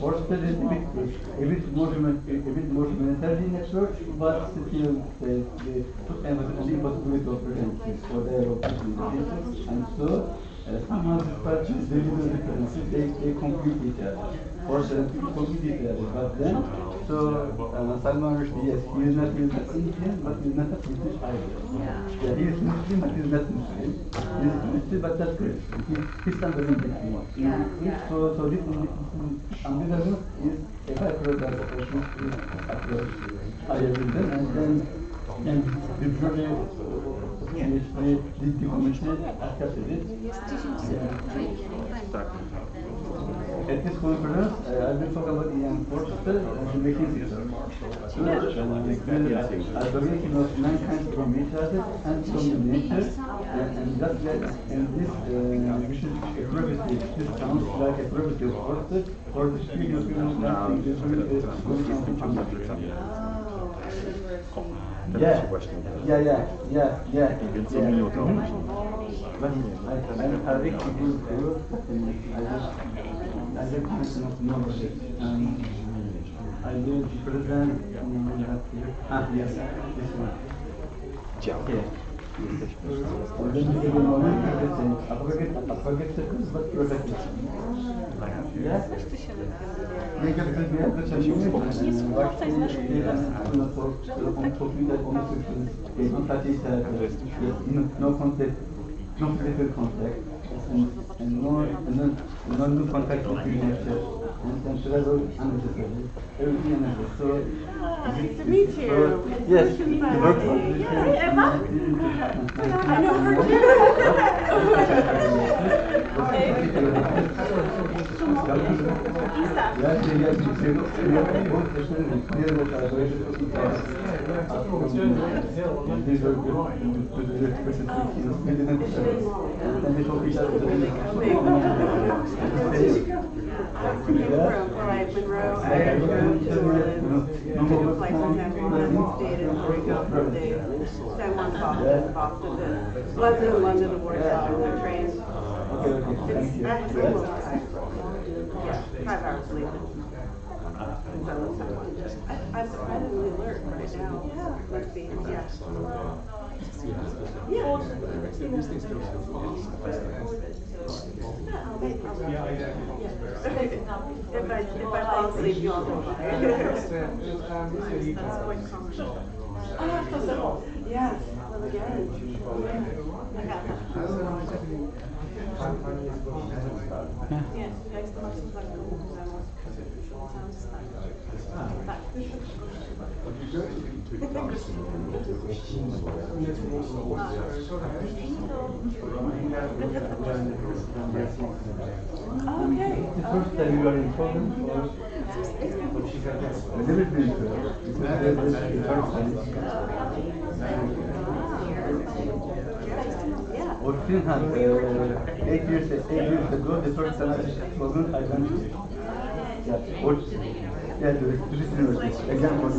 Forster is a bit more humanitarian approach, but still they put emphasis on the impossibility of prevention for their opportunities. And so somehow these parties, they do the differences, they complete each other. Forster complete each other. But then, so Salman Rushdie, yes, he is not Indian, but he is not a British either. Yeah, he is Muslim, but he is not Muslim. He is Muslim, but that's good. He stands in between. So this ambivalence is a byproduct of a Muslim approach. I agree with them, and the project the commission accepted it. At this conference, I will talk about I.E.M.F.S and the McKinsey search. Advocacy was 9 times from each other and from the nature, and that's that. And this is a privacy. This sounds like a privacy of Forster for the speaking of human rights. Yeah. But I think it will do. As a person of knowledge, I will present yes, this one. Yeah. No contact, no physical contact, and no new contact between nature, and travel unnecessary. Everything unnecessary. So, nice to meet you. Yes, I know her too. Was in London to Warsaw on the train. It's actually almost 5 hours later. I'm surprisingly alert right now. Yeah. Like being, yeah. If I fall asleep, you all know why. Yes, well again. Okay. The first time you are in Poland was a little bit or Finland, 8 years ago, the first time I wasn't identity. Yeah, or, yeah, to this university, again for the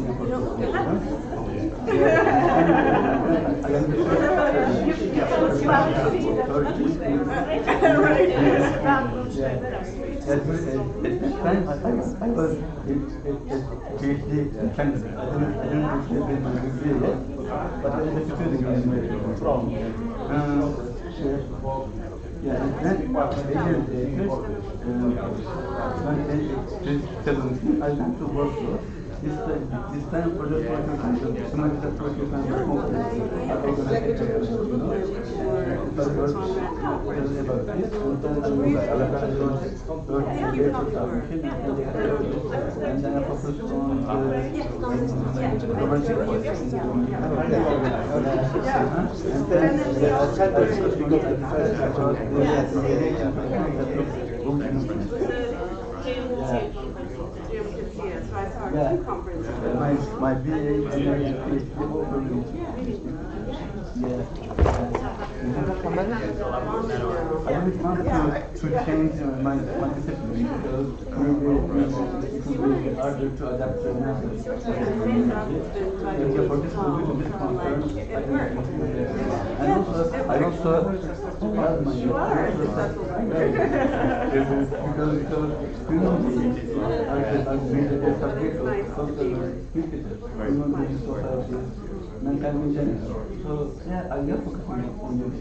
At this time, I was a PhD candidate. I didn't receive my degree yet, but I was studying in from. Yeah, and then 8 years later, 2017, I went to Warsaw. This time for the humanitarian project and the conference. I organized it, you know. It was about this, and then I and then I focused on the romantic questions. And then So I saw two conferences. My BA and PhD over me. Yeah. I really want to change my discipline because it could be harder to adapt to methods. For this concern, and also, I also You are successful. because criminality are the subject of social criticism, criminality society, mankind in general. So yeah, I am focusing on this.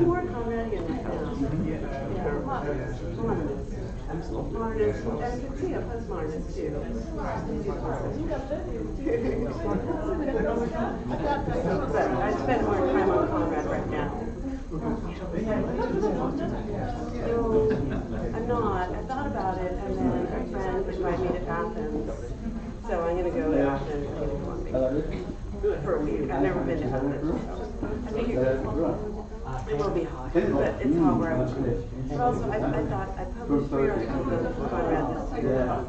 More Conradian right now. Yeah, modernist. Modernist, and you can see a postmodernist too. But I spend more time on Conrad right now. No, I'm not. I thought about it, and then a friend invited me to Athens. So I'm going to go to Athens for a week. I've never been to Athens. So I think it will be hot, but it's hot where I'm from. But also, I thought I published 3 articles on Conrad this year,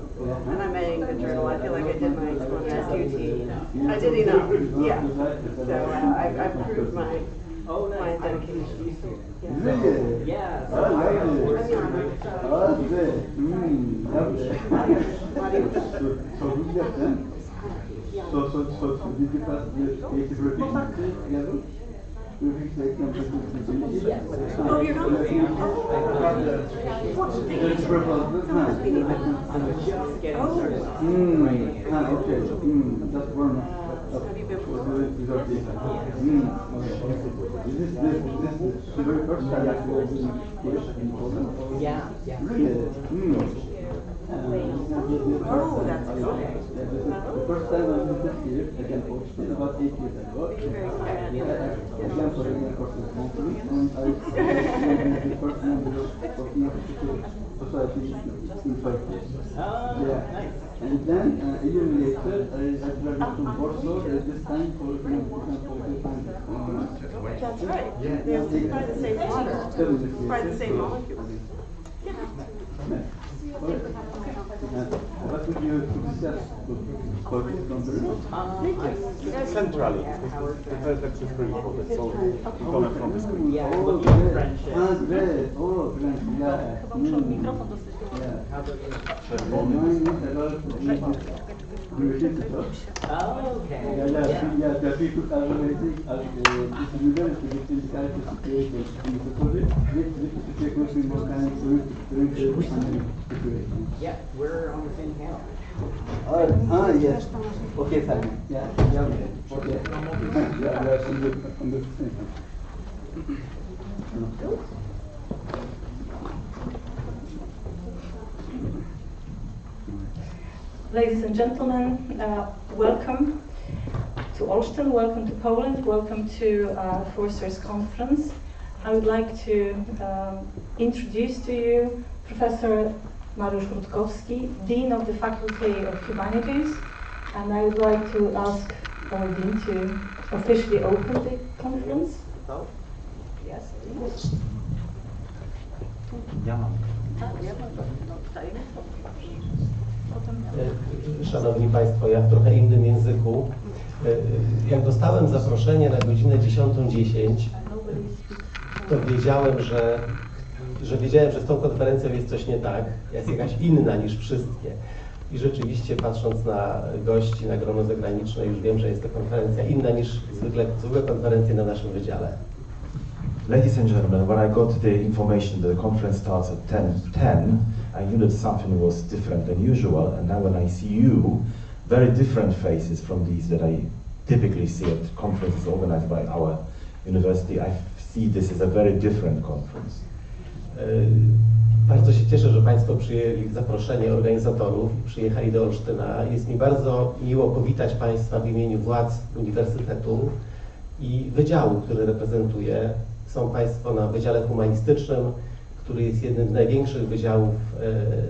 and I'm editing the journal. I feel like I did my Conrad duty. I did enough, yeah. So I've proved my dedication. Yeah. Really? Yes. Oh, lovely. Oh, good. Lovely. So who's that then? So did you pass the creative proficiency together? Oh, you're not listening? There's proposals now. Okay. That's one. Have you been before? Is this the very first time that you are doing this in Poland? Yeah. Really? Oh, that's exciting. The first time I visited here, again, about 8 years ago. Again, for the course of monthly, and I was the first member of the society in Turkey. Yeah. And then, a year later, I traveled to Warsaw, this time for the time. That's right. They're probably the same water. Probably the same molecules. Yeah. What would you suggest for this conference? Centrally, the first lecture is pretty important, so we're going from this. Yeah, Oh, looking great. at friendship. Great. Oh, French, yeah. Okay. The people are relating as university between the character situation in the story, with the frequency more kind of situation. Yeah, we're on the same panel. Yes. Okay, fine. Yeah. Okay. Yeah, on the same. Ladies and gentlemen, welcome to Olsztyn, welcome to Poland, welcome to Forster's conference. I would like to introduce to you Professor Mariusz Rutkowski, Dean of the Faculty of Humanities, and I would like to ask our Dean to officially open the conference. Yes. Szanowni Państwo, ja w trochę innym języku. Jak dostałem zaproszenie na godzinę 10:10, to wiedziałem, że wiedziałem, że z tą konferencją jest coś nie tak, jest jakaś inna niż wszystkie. I rzeczywiście, patrząc na gości, na grono zagraniczne, już wiem, że jest to konferencja inna niż zwykłe konferencje na naszym wydziale. Ladies and gentlemen, when I got the information that the conference starts at 10:10, I knew that something was different than usual, and now when I see you, very different faces from these that I typically see at conferences organized by our university, I see this as a very different conference. Bardzo się cieszę, że Państwo przyjęli zaproszenie organizatorów i przyjechali do Olsztyna. Jest mi bardzo miło powitać Państwa w imieniu władz Uniwersytetu i wydziału, który reprezentuję. Są Państwo na Wydziale Humanistycznym, który jest jednym z największych wydziałów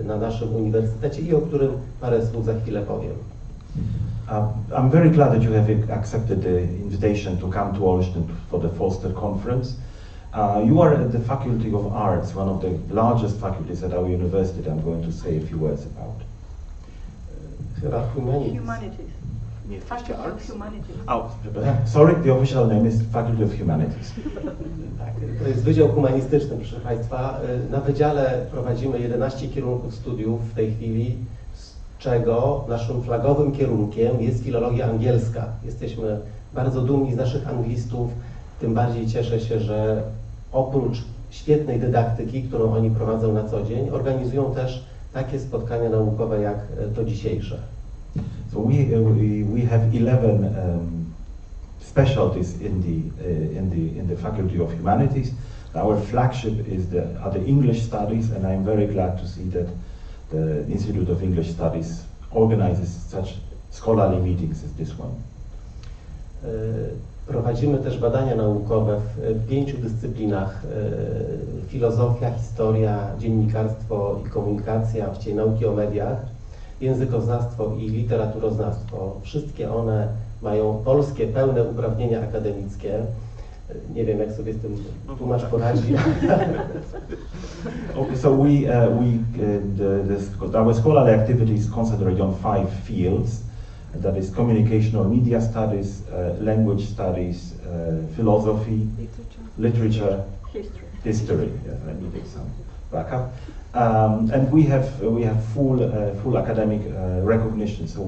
na naszym uniwersytecie i o którym parę słów za chwilę powiem. I'm very glad that you have accepted the invitation to come to Olsztyn for the Forster conference. You are at the Faculty of Arts, one of the largest faculties at our university. I'm going to say a few words about. Humanities. Nie jesteście arts? Humanities. Oh, sorry, the official name is Faculty of Humanities. Tak, to jest Wydział Humanistyczny, proszę Państwa. Na wydziale prowadzimy 11 kierunków studiów w tej chwili, z czego naszym flagowym kierunkiem jest filologia angielska. Jesteśmy bardzo dumni z naszych anglistów, tym bardziej cieszę się, że oprócz świetnej dydaktyki, którą oni prowadzą na co dzień, organizują też takie spotkania naukowe jak to dzisiejsze. So we have 11 specialties in the Faculty of Humanities. Our flagship are the English Studies, and I'm very glad to see that the Institute of English Studies organizes such scholarly meetings as this one. Prowadzimy też badania naukowe w 5 dyscyplinach: filozofia, historia, dziennikarstwo i komunikacja, właściwie nauki o mediach, językoznawstwo i literaturoznawstwo. Wszystkie one mają polskie pełne uprawnienia akademickie. Nie wiem, jak sobie z tym tłumacz poradzi. Okay, so our scholarly activities concentrate on 5 fields. That is communication or media studies, language studies, philosophy, literature, history. Yes, I needed some backup. And we have full academic recognition. So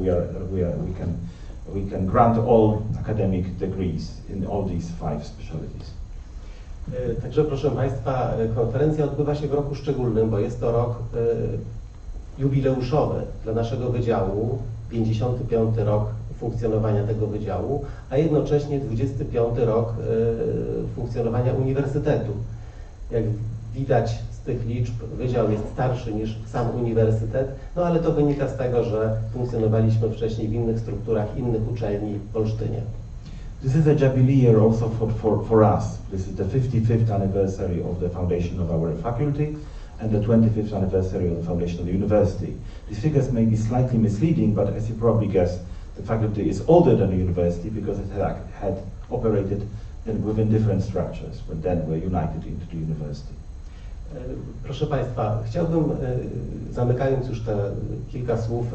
we can grant all academic degrees in all these 5 specialties. Także proszę Państwa, konferencja odbywa się w roku szczególnym, bo jest to rok jubileuszowy dla naszego wydziału, 55. rok funkcjonowania tego wydziału, a jednocześnie 25. rok funkcjonowania uniwersytetu. Jak widać z tych liczb, wydział jest starszy niż sam uniwersytet, no ale to wynika z tego, że funkcjonowaliśmy wcześniej w innych strukturach, innych uczelni w Olsztynie. This is a jubilee year also for us. This is the 55th anniversary of the foundation of our faculty and the 25th anniversary of the foundation of the university. These figures may be slightly misleading, but as you probably guess, the faculty is older than the university because it had operated within different structures, but then were united into the university. Proszę Państwa, chciałbym, zamykając już te kilka słów,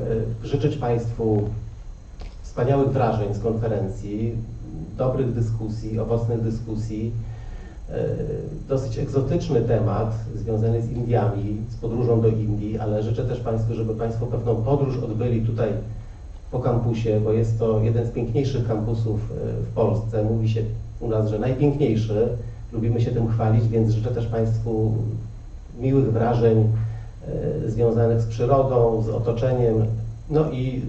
życzyć Państwu wspaniałych wrażeń z konferencji, dobrych dyskusji, owocnych dyskusji. Dosyć egzotyczny temat związany z Indiami, z podróżą do Indii, ale życzę też Państwu, żeby Państwo pewną podróż odbyli tutaj po kampusie, bo jest to jeden z piękniejszych kampusów w Polsce. Mówi się u nas, że najpiękniejszy. Lubimy się tym chwalić, więc życzę też Państwu miłych wrażeń związanych z przyrodą, z otoczeniem, no i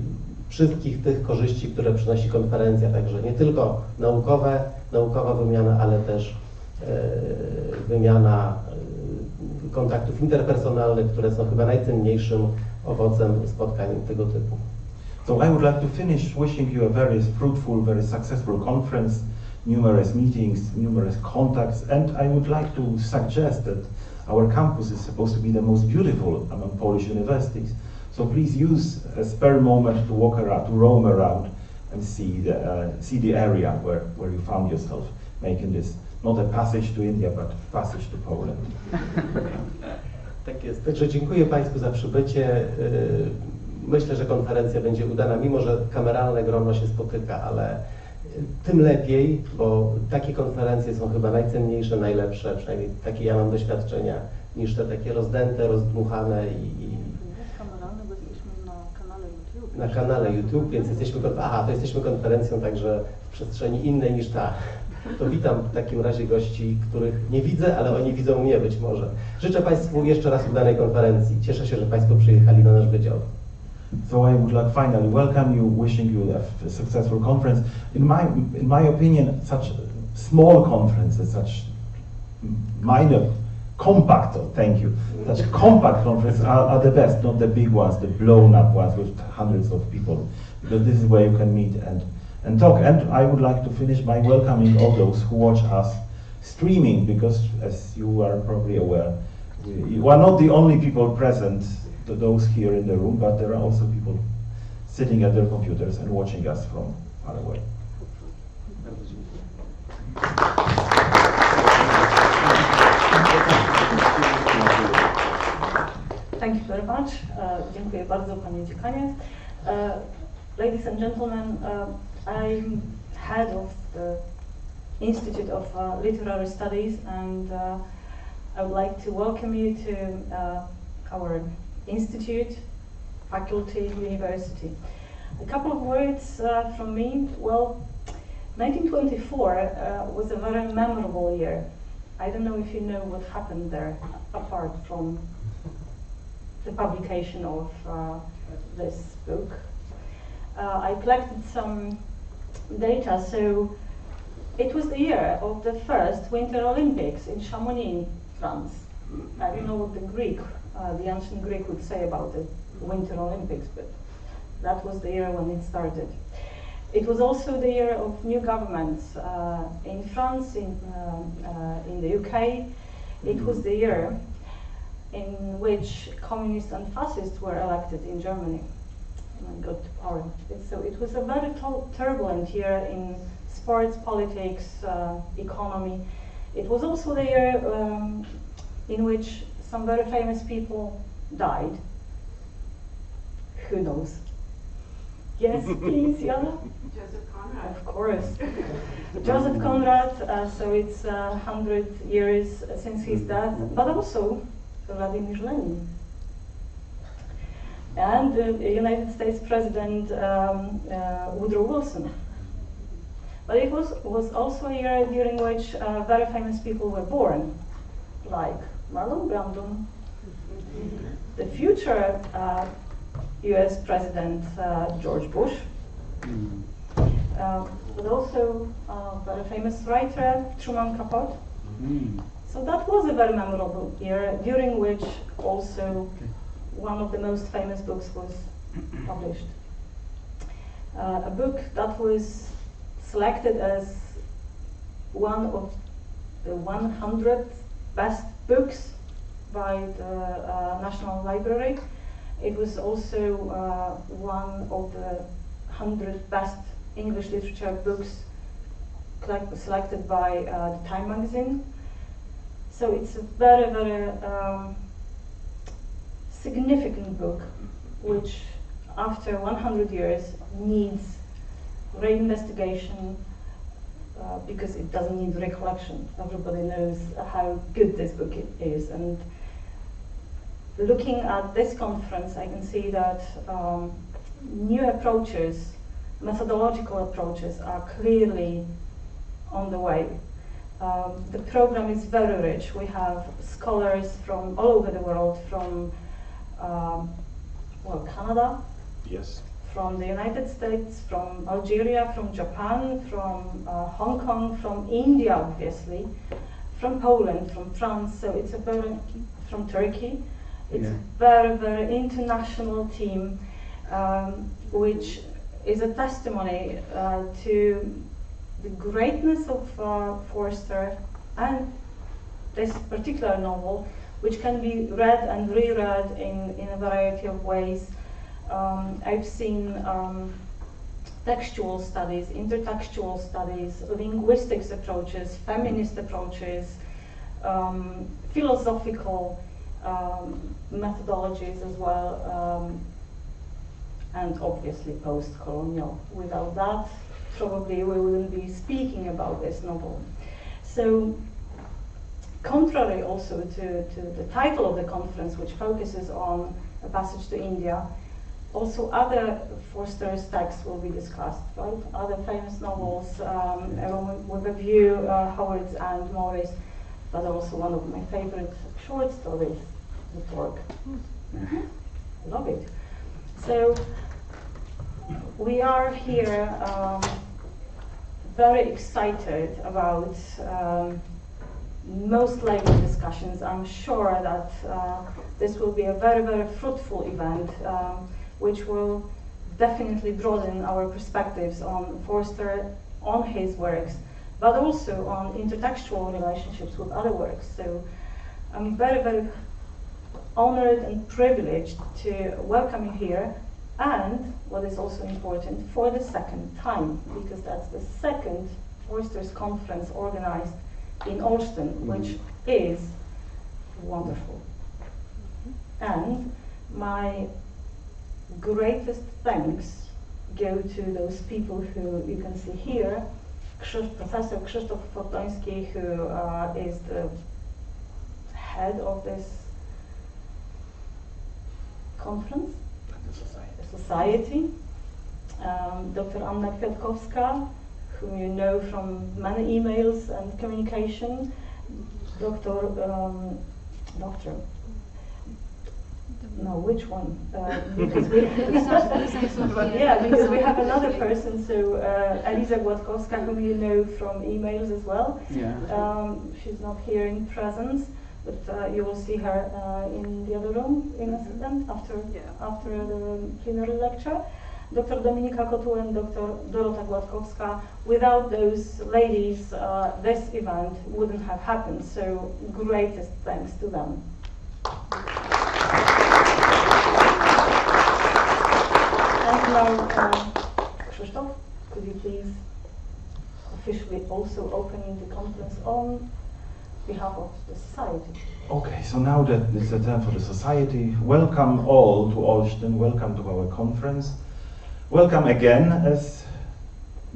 wszystkich tych korzyści, które przynosi konferencja, także nie tylko naukowa wymiana, ale też wymiana kontaktów interpersonalnych, które są chyba najcenniejszym owocem spotkań tego typu. So I would like to finish wishing you a very fruitful, very successful conference, numerous meetings, numerous contacts, and I would like to suggest that our campus is supposed to be the most beautiful among Polish universities. So please use a spare moment to walk around, to roam around and see the area where you found yourself, making this not a passage to India, but passage to Poland. Tak jest. Także dziękuję Państwu za przybycie. Myślę, że konferencja będzie udana, mimo że kameralne grono się spotyka, ale tym lepiej, bo takie konferencje są chyba najcenniejsze, najlepsze, przynajmniej takie ja mam doświadczenia, niż te takie rozdęte, rozdmuchane i Kameralne, bo jesteśmy na kanale YouTube. na kanale YouTube, więc jesteśmy konferencją także w przestrzeni innej niż ta. To witam w takim razie gości, których nie widzę, ale oni widzą mnie być może. Życzę Państwu jeszcze raz udanej konferencji. Cieszę się, że Państwo przyjechali na nasz wydział. So I would like finally welcome you, wishing you a successful conference. In my opinion, such small conferences, such minor, compact, thank you, such compact conferences are the best, not the big ones, the blown up ones with hundreds of people, because this is where you can meet and talk. And I would like to finish by welcoming all those who watch us streaming, because as you are probably aware, you are not the only people present, those here in the room, but there are also people sitting at their computers and watching us from far away. Thank you very much. Dziękuję bardzo, Panie Dziekanie. Ladies and gentlemen, I'm head of the Institute of Literary Studies, and I would like to welcome you to our institute, faculty, university. A couple of words from me. Well, 1924 was a very memorable year. I don't know if you know what happened there, apart from the publication of this book. I collected some data, so it was the year of the first Winter Olympics in Chamonix, France. I don't know what the ancient Greek would say about the Winter Olympics, but that was the year when it started. It was also the year of new governments in France, in the UK. It was the year in which communists and fascists were elected in Germany and got to power. So it was a very turbulent year in sports, politics, economy. It was also the year in which some very famous people died. Who knows? Yes, please, Jana? Joseph Conrad. Of course. Joseph Conrad, so it's 100 years since his death, but also Vladimir Lenin. And the United States President Woodrow Wilson. But it was also a year during which very famous people were born, like Marlon Brando, the future US President George Bush, but also a very famous writer Truman Capote. So that was a very memorable year, during which also one of the most famous books was published. A book that was selected as one of the 100 best books by the National Library. It was also one of the 100 best English literature books selected by the Time magazine. So it's a very, very significant book, which after 100 years needs reinvestigation because it doesn't need recollection. Everybody knows how good this book is. And looking at this conference, I can see that new approaches, methodological approaches, are clearly on the way. The program is very rich. We have scholars from all over the world, from Canada, Yes. from the United States, from Algeria, from Japan, from Hong Kong, from India, obviously, from Poland, from France. So it's from Turkey. It's a very, very international team, which is a testimony to the greatness of Forster and this particular novel, which can be read and reread in a variety of ways. I've seen textual studies, intertextual studies, linguistics approaches, feminist approaches, philosophical methodologies as well, and obviously post-colonial. Without that, probably we wouldn't be speaking about this novel. So, contrary also to the title of the conference, which focuses on a passage to India, also other Forster's texts will be discussed, right? Other famous novels, with a view, Howard's and Morris, but also one of my favorite short stories, The Torque. I love it. So we are here very excited about most lively discussions. I'm sure that this will be a very, very fruitful event, which will definitely broaden our perspectives on Forster, on his works, but also on intertextual relationships with other works. So I'm very, very honored and privileged to welcome you here, and what is also important, for the second time, because that's the second Forster's conference organized in Olsztyn, which is wonderful. And my greatest thanks go to those people who you can see here. Professor Krzysztof Fortoński, who is the head of this conference, the society. Dr. Anna Kwiatkowska, whom you know from many emails and communication. Which one? Because we because we have another person, so Eliza Gładkowska, whom you know from emails as well. Yeah. She's not here in presence, but you will see her in the other room in a second after the plenary lecture. Dr. Dominika Kotu and Dr. Dorota Gładkowska. Without those ladies, this event wouldn't have happened, so greatest thanks to them. And now, Krzysztof, could you please officially also opening the conference on behalf of the society? Okay, so now that it's the time for the society, welcome all to Olsztyn, welcome to our conference. Welcome again, as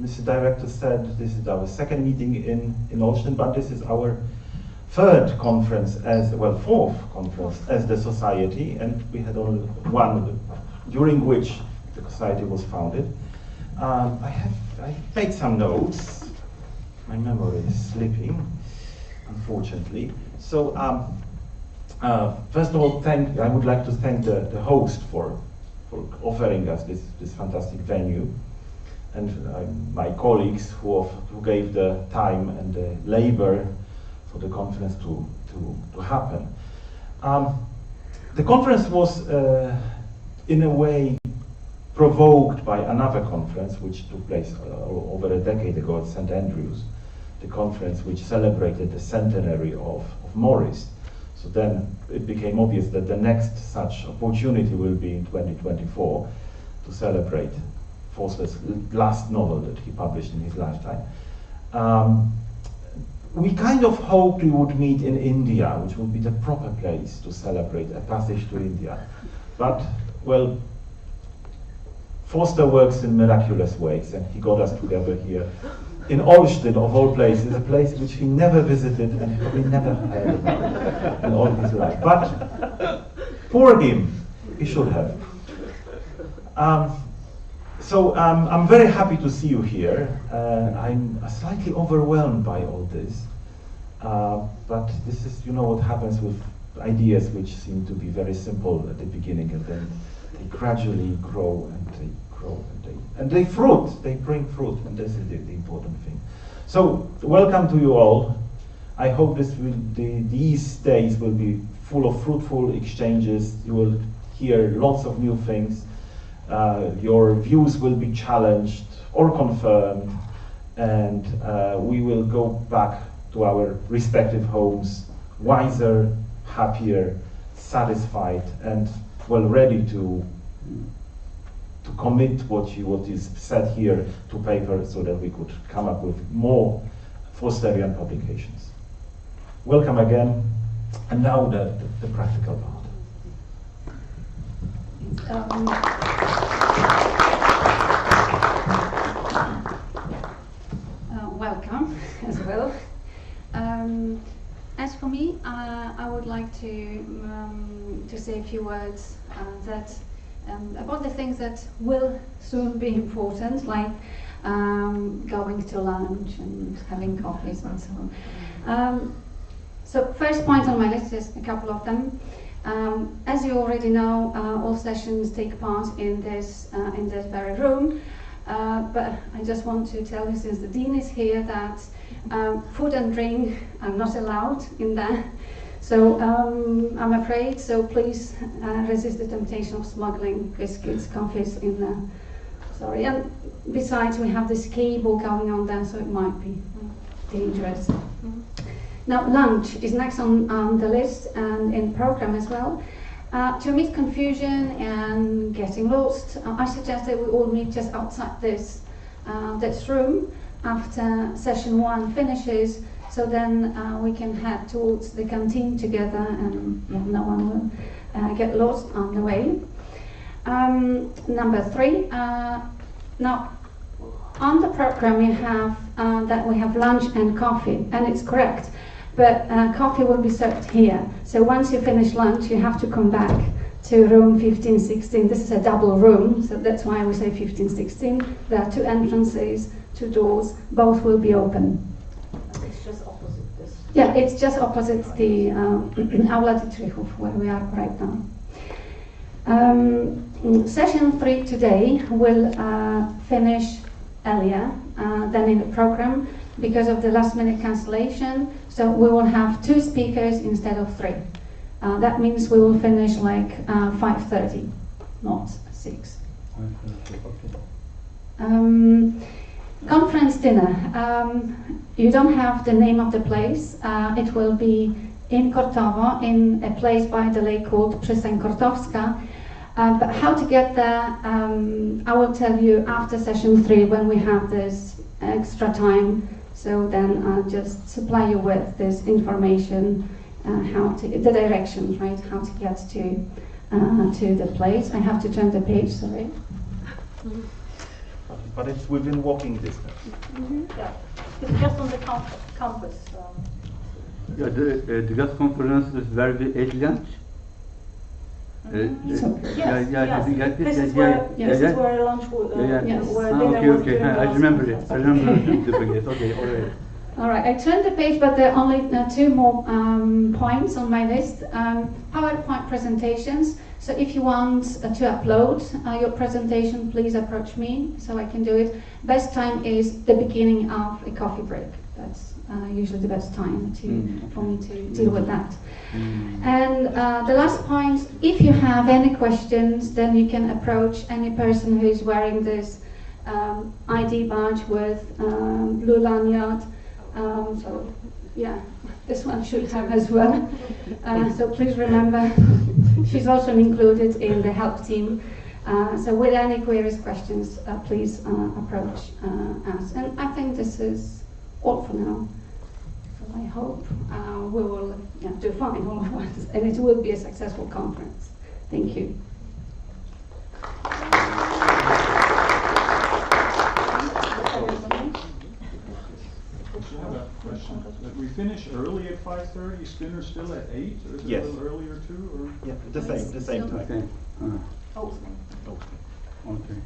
Mr. Director said, this is our second meeting in Olsztyn, but this is our third conference fourth conference as the society, and we had only one during which the society was founded. I made some notes. My memory is slipping, unfortunately. So first of all, I would like to thank the host for offering us this fantastic venue, and my colleagues who gave the time and the labor for the conference to happen. The conference was in a way provoked by another conference which took place over a decade ago at St. Andrews, the conference which celebrated the centenary of Morris. So then it became obvious that the next such opportunity will be in 2024 to celebrate Forster's last novel that he published in his lifetime. We kind of hoped we would meet in India, which would be the proper place to celebrate a passage to India. But, well, Forster works in miraculous ways, and he got us together here in Olsztyn, of all places, a place which he never visited and probably never heard in all his life. But poor him, he should have. I'm very happy to see you here. I'm slightly overwhelmed by all this, but this is, you know, what happens with ideas which seem to be very simple at the beginning, and then they gradually grow and they grow and they fruit. They bring fruit, and this is the important thing. So welcome to you all. I hope these days will be full of fruitful exchanges. You will hear lots of new things. Your views will be challenged or confirmed, and we will go back to our respective homes wiser, happier, satisfied, and well ready to commit what is said here to paper, so that we could come up with more Forsterian publications. Welcome again, and now the practical part. Welcome as well. As for me, I would like to say a few words about the things that will soon be important, like going to lunch and having coffees and so on. So first point on my list is a couple of them. As you already know, all sessions take part in this very room, but I just want to tell you, since the Dean is here, that food and drink are not allowed in there. So I'm afraid, so please resist the temptation of smuggling biscuits, coffees in there. Sorry, and besides we have this cable going on there, so it might be dangerous. Now lunch is next on the list and in program as well. To omit confusion and getting lost, I suggest that we all meet just outside this room after session 1 finishes, so then we can head towards the canteen together, and no one will get lost on the way. Number 3, Now, on the program you have that we have lunch and coffee, and it's correct, but coffee will be served here. So once you finish lunch, you have to come back to room 1516. This is a double room, so that's why we say 1516. There are 2 entrances, 2 doors, both will be open. It's just opposite this. Yeah, it's just opposite the Aula di Trichów, where we are right now. Session 3 today will finish earlier than in the program because of the last minute cancellation. So we will have 2 speakers instead of 3. That means we will finish like 5:30, not 6. Conference dinner. You don't have the name of the place. It will be in Kortowo, in a place by the lake called Przystań Kortowska. But how to get there, I will tell you after session 3 when we have this extra time. So then I'll just supply you with this information, the directions, right? How to get to the place. I have to turn the page, sorry. But it's within walking distance. Yeah, it's just on the campus. Yeah, the guest conference is where we ate lunch. Yes, I think this is where lunch will, where dinner was okay. during the I last remember it. conference. I remember the biggest. Okay, all right. All right, I turned the page, but there are only 2 more points on my list. PowerPoint presentations. So if you want to upload your presentation, please approach me so I can do it. Best time is the beginning of a coffee break. That's usually the best time for me to deal with that. And the last point, if you have any questions, then you can approach any person who is wearing this ID badge with blue lanyard. So yeah, this one should have as well. So please remember, she's also included in the help team. So with any queries, questions, please approach us. And I think this is all for now. So I hope we will do fine all of us, and it will be a successful conference. Thank you. I have a question. We finish early at 5:30. Is dinner still at 8, or is it Yes. a little earlier too? Or? Yeah, the same time. Okay. Okay.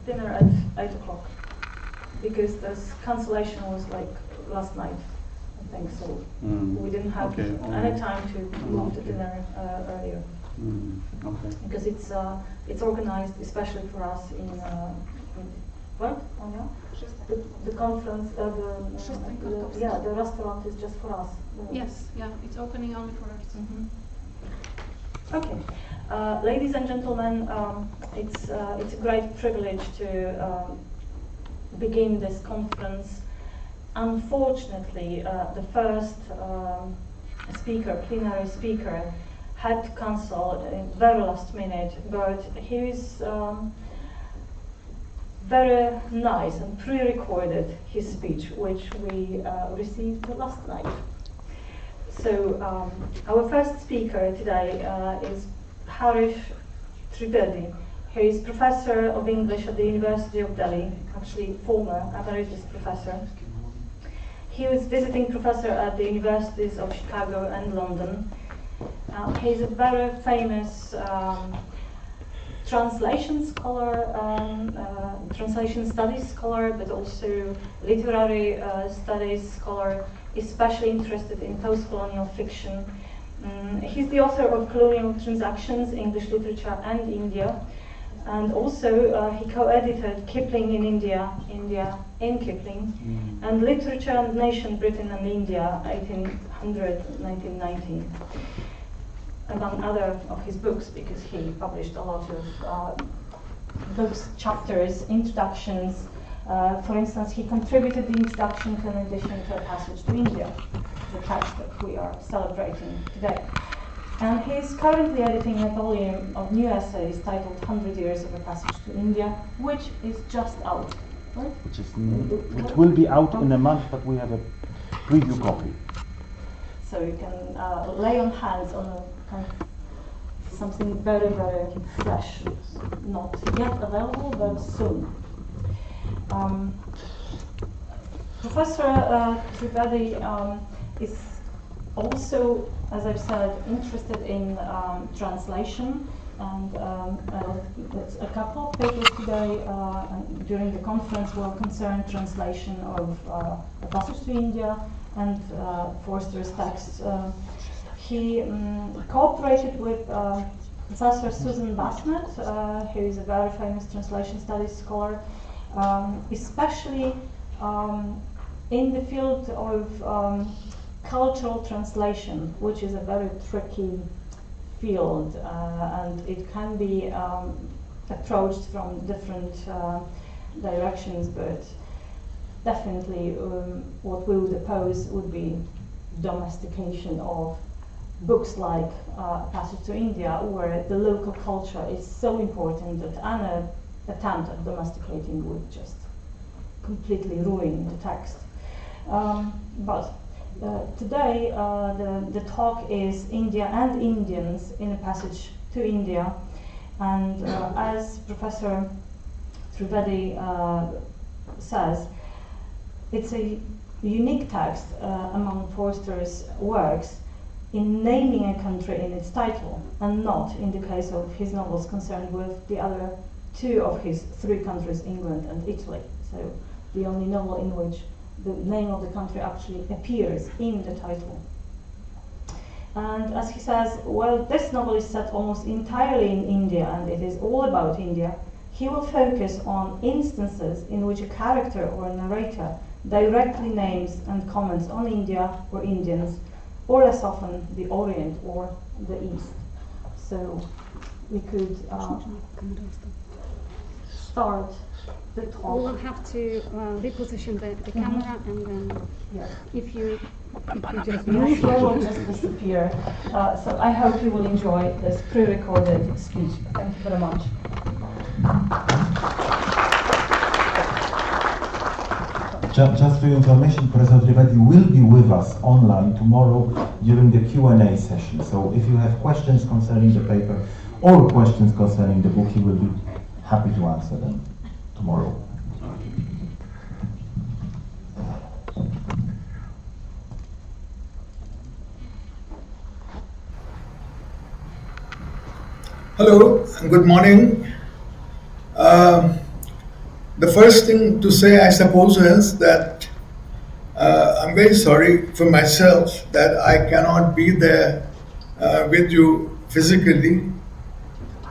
Dinner at 8 o'clock, because this cancellation was like last night, I think, so we didn't have any time to move the dinner earlier. Okay. Because it's organized especially for us in what? Oh, yeah? The conference, the restaurant is just for us. Yes, yeah, it's opening only for us. Okay, ladies and gentlemen, it's a great privilege to begin this conference. Unfortunately, the first plenary speaker, had to cancel at the very last minute, but he is very nice and pre-recorded his speech, which we received last night. So our first speaker today is Harish Trivedi. He is professor of English at the University of Delhi, actually former emeritus professor. He was visiting professor at the universities of Chicago and London. He's a very famous translation scholar, translation studies scholar, but also literary studies scholar, especially interested in post-colonial fiction. He's the author of Colonial Transactions, English Literature and India, and also he co-edited Kipling in India, India in Kipling, and Literature and Nation, Britain and India, 1800-1919. Among other of his books, because he published a lot of books, chapters, introductions. For instance, he contributed the introduction to an edition to A Passage to India, the text that we are celebrating today. And he is currently editing a volume of new essays titled 100 Years of A Passage to India, which is just out, right? It will be out in a month, but we have a preview copy. So you can lay on hands on something very, very fresh, not yet available, but soon. Professor Trivedi is also, as I've said, interested in translation, and a couple of papers today during the conference will concern translation of A Passage to India and Forster's text. He cooperated with Professor Susan Bassnett, who is a very famous translation studies scholar, especially in the field of cultural translation, which is a very tricky field, and it can be approached from different directions, but definitely what we would oppose would be domestication of books like Passage to India, where the local culture is so important that any attempt at domesticating would just completely ruin the text. But today the talk is India and Indians in A Passage to India, and as Professor Trivedi says, it's a unique text among Forster's works in naming a country in its title, and not in the case of his novels concerned with the other two of his three countries, England and Italy. So the only novel in which the name of the country actually appears in the title. And as he says, well, this novel is set almost entirely in India and it is all about India, he will focus on instances in which a character or a narrator directly names and comments on India or Indians, or less often the Orient or the East. So we could start the talk. We will have to reposition the camera, and then if you just The floor will just disappear. So I hope you will enjoy this pre-recorded speech. Thank you very much. Just for your information, Professor Trivedi will be with us online tomorrow during the Q&A session. So if you have questions concerning the paper or questions concerning the book, he will be happy to answer them tomorrow. Hello and good morning. The first thing to say, I suppose, is that I'm very sorry for myself that I cannot be there with you physically.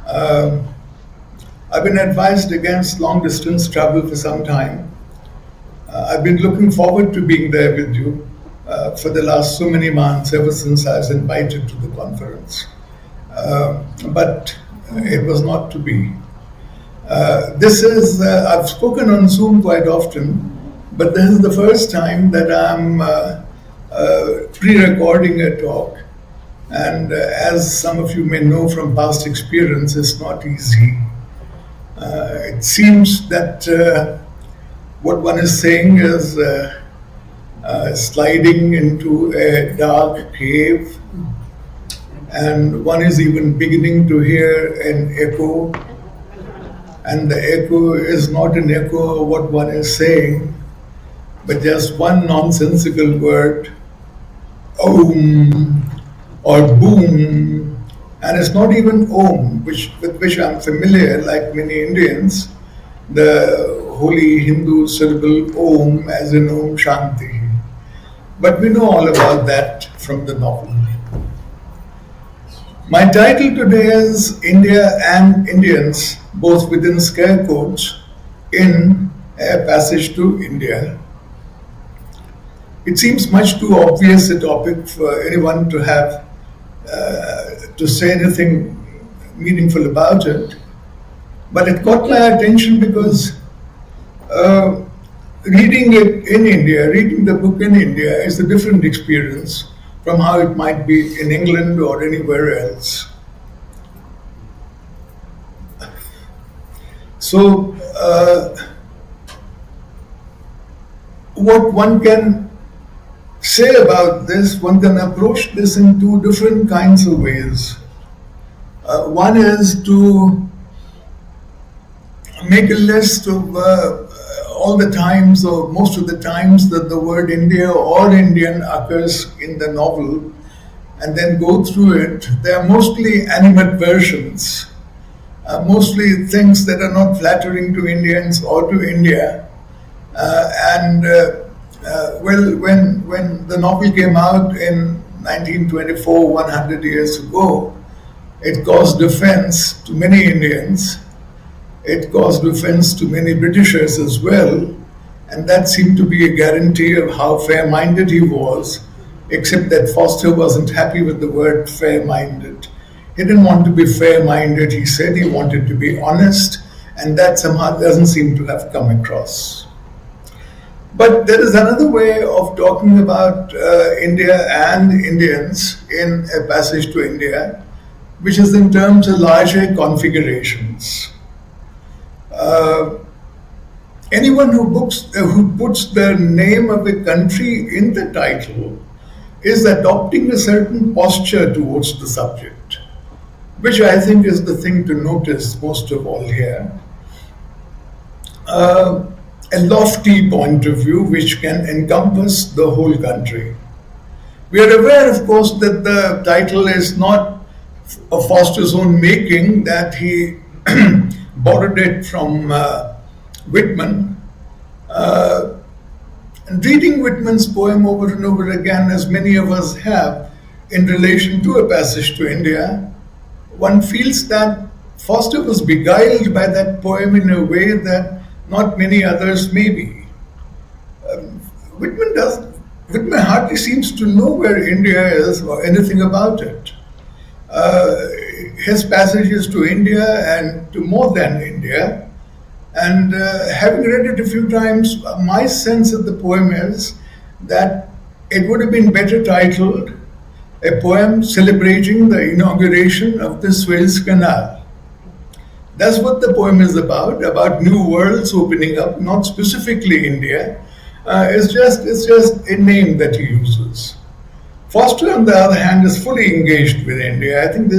I've been advised against long distance travel for some time. I've been looking forward to being there with you for the last so many months, ever since I was invited to the conference. But it was not to be. I've spoken on Zoom quite often, but this is the first time that I'm pre-recording a talk. And as some of you may know from past experience, it's not easy. It seems that what one is saying is sliding into a dark cave, and one is even beginning to hear an echo. And the echo is not an echo of what one is saying, but just one nonsensical word, Om or boom. And it's not even Om, with which I'm familiar, like many Indians, the holy Hindu syllable Om as in Om Shanti. But we know all about that from the novel. My title today is India and Indians, both within scare quotes, in A Passage to India. It seems much too obvious a topic for anyone to have to say anything meaningful about it, but it caught my attention because reading it in India, reading the book in India is a different experience from how it might be in England or anywhere else. So, what one can say about this, one can approach this in two different kinds of ways. One is to make a list of all the times or most of the times that the word India or Indian occurs in the novel and then go through it, they are mostly animadversions, mostly things that are not flattering to Indians or to India. Well, when the novel came out in 1924, 100 years ago, it caused offense to many Indians. It caused offense to many Britishers as well, and that seemed to be a guarantee of how fair-minded he was, except that Foster wasn't happy with the word fair-minded. He didn't want to be fair-minded, he said he wanted to be honest, and that somehow doesn't seem to have come across. But there is another way of talking about India and Indians in A Passage to India, which is in terms of larger configurations. Anyone who puts the name of a country in the title is adopting a certain posture towards the subject, which I think is the thing to notice most of all here. A lofty point of view which can encompass the whole country. We are aware, of course, that the title is not of Foster's own making, that he borrowed it from Whitman. And reading Whitman's poem over and over again, as many of us have, in relation to A Passage to India, one feels that Foster was beguiled by that poem in a way that not many others may be. Whitman hardly seems to know where India is or anything about it. His passages to India and to more than India, and having read it a few times, my sense of the poem is that it would have been better titled A Poem Celebrating the Inauguration of the Suez Canal. That's what the poem is about new worlds opening up, not specifically India. It's just a name that he uses. Foster, on the other hand, is fully engaged with India. I think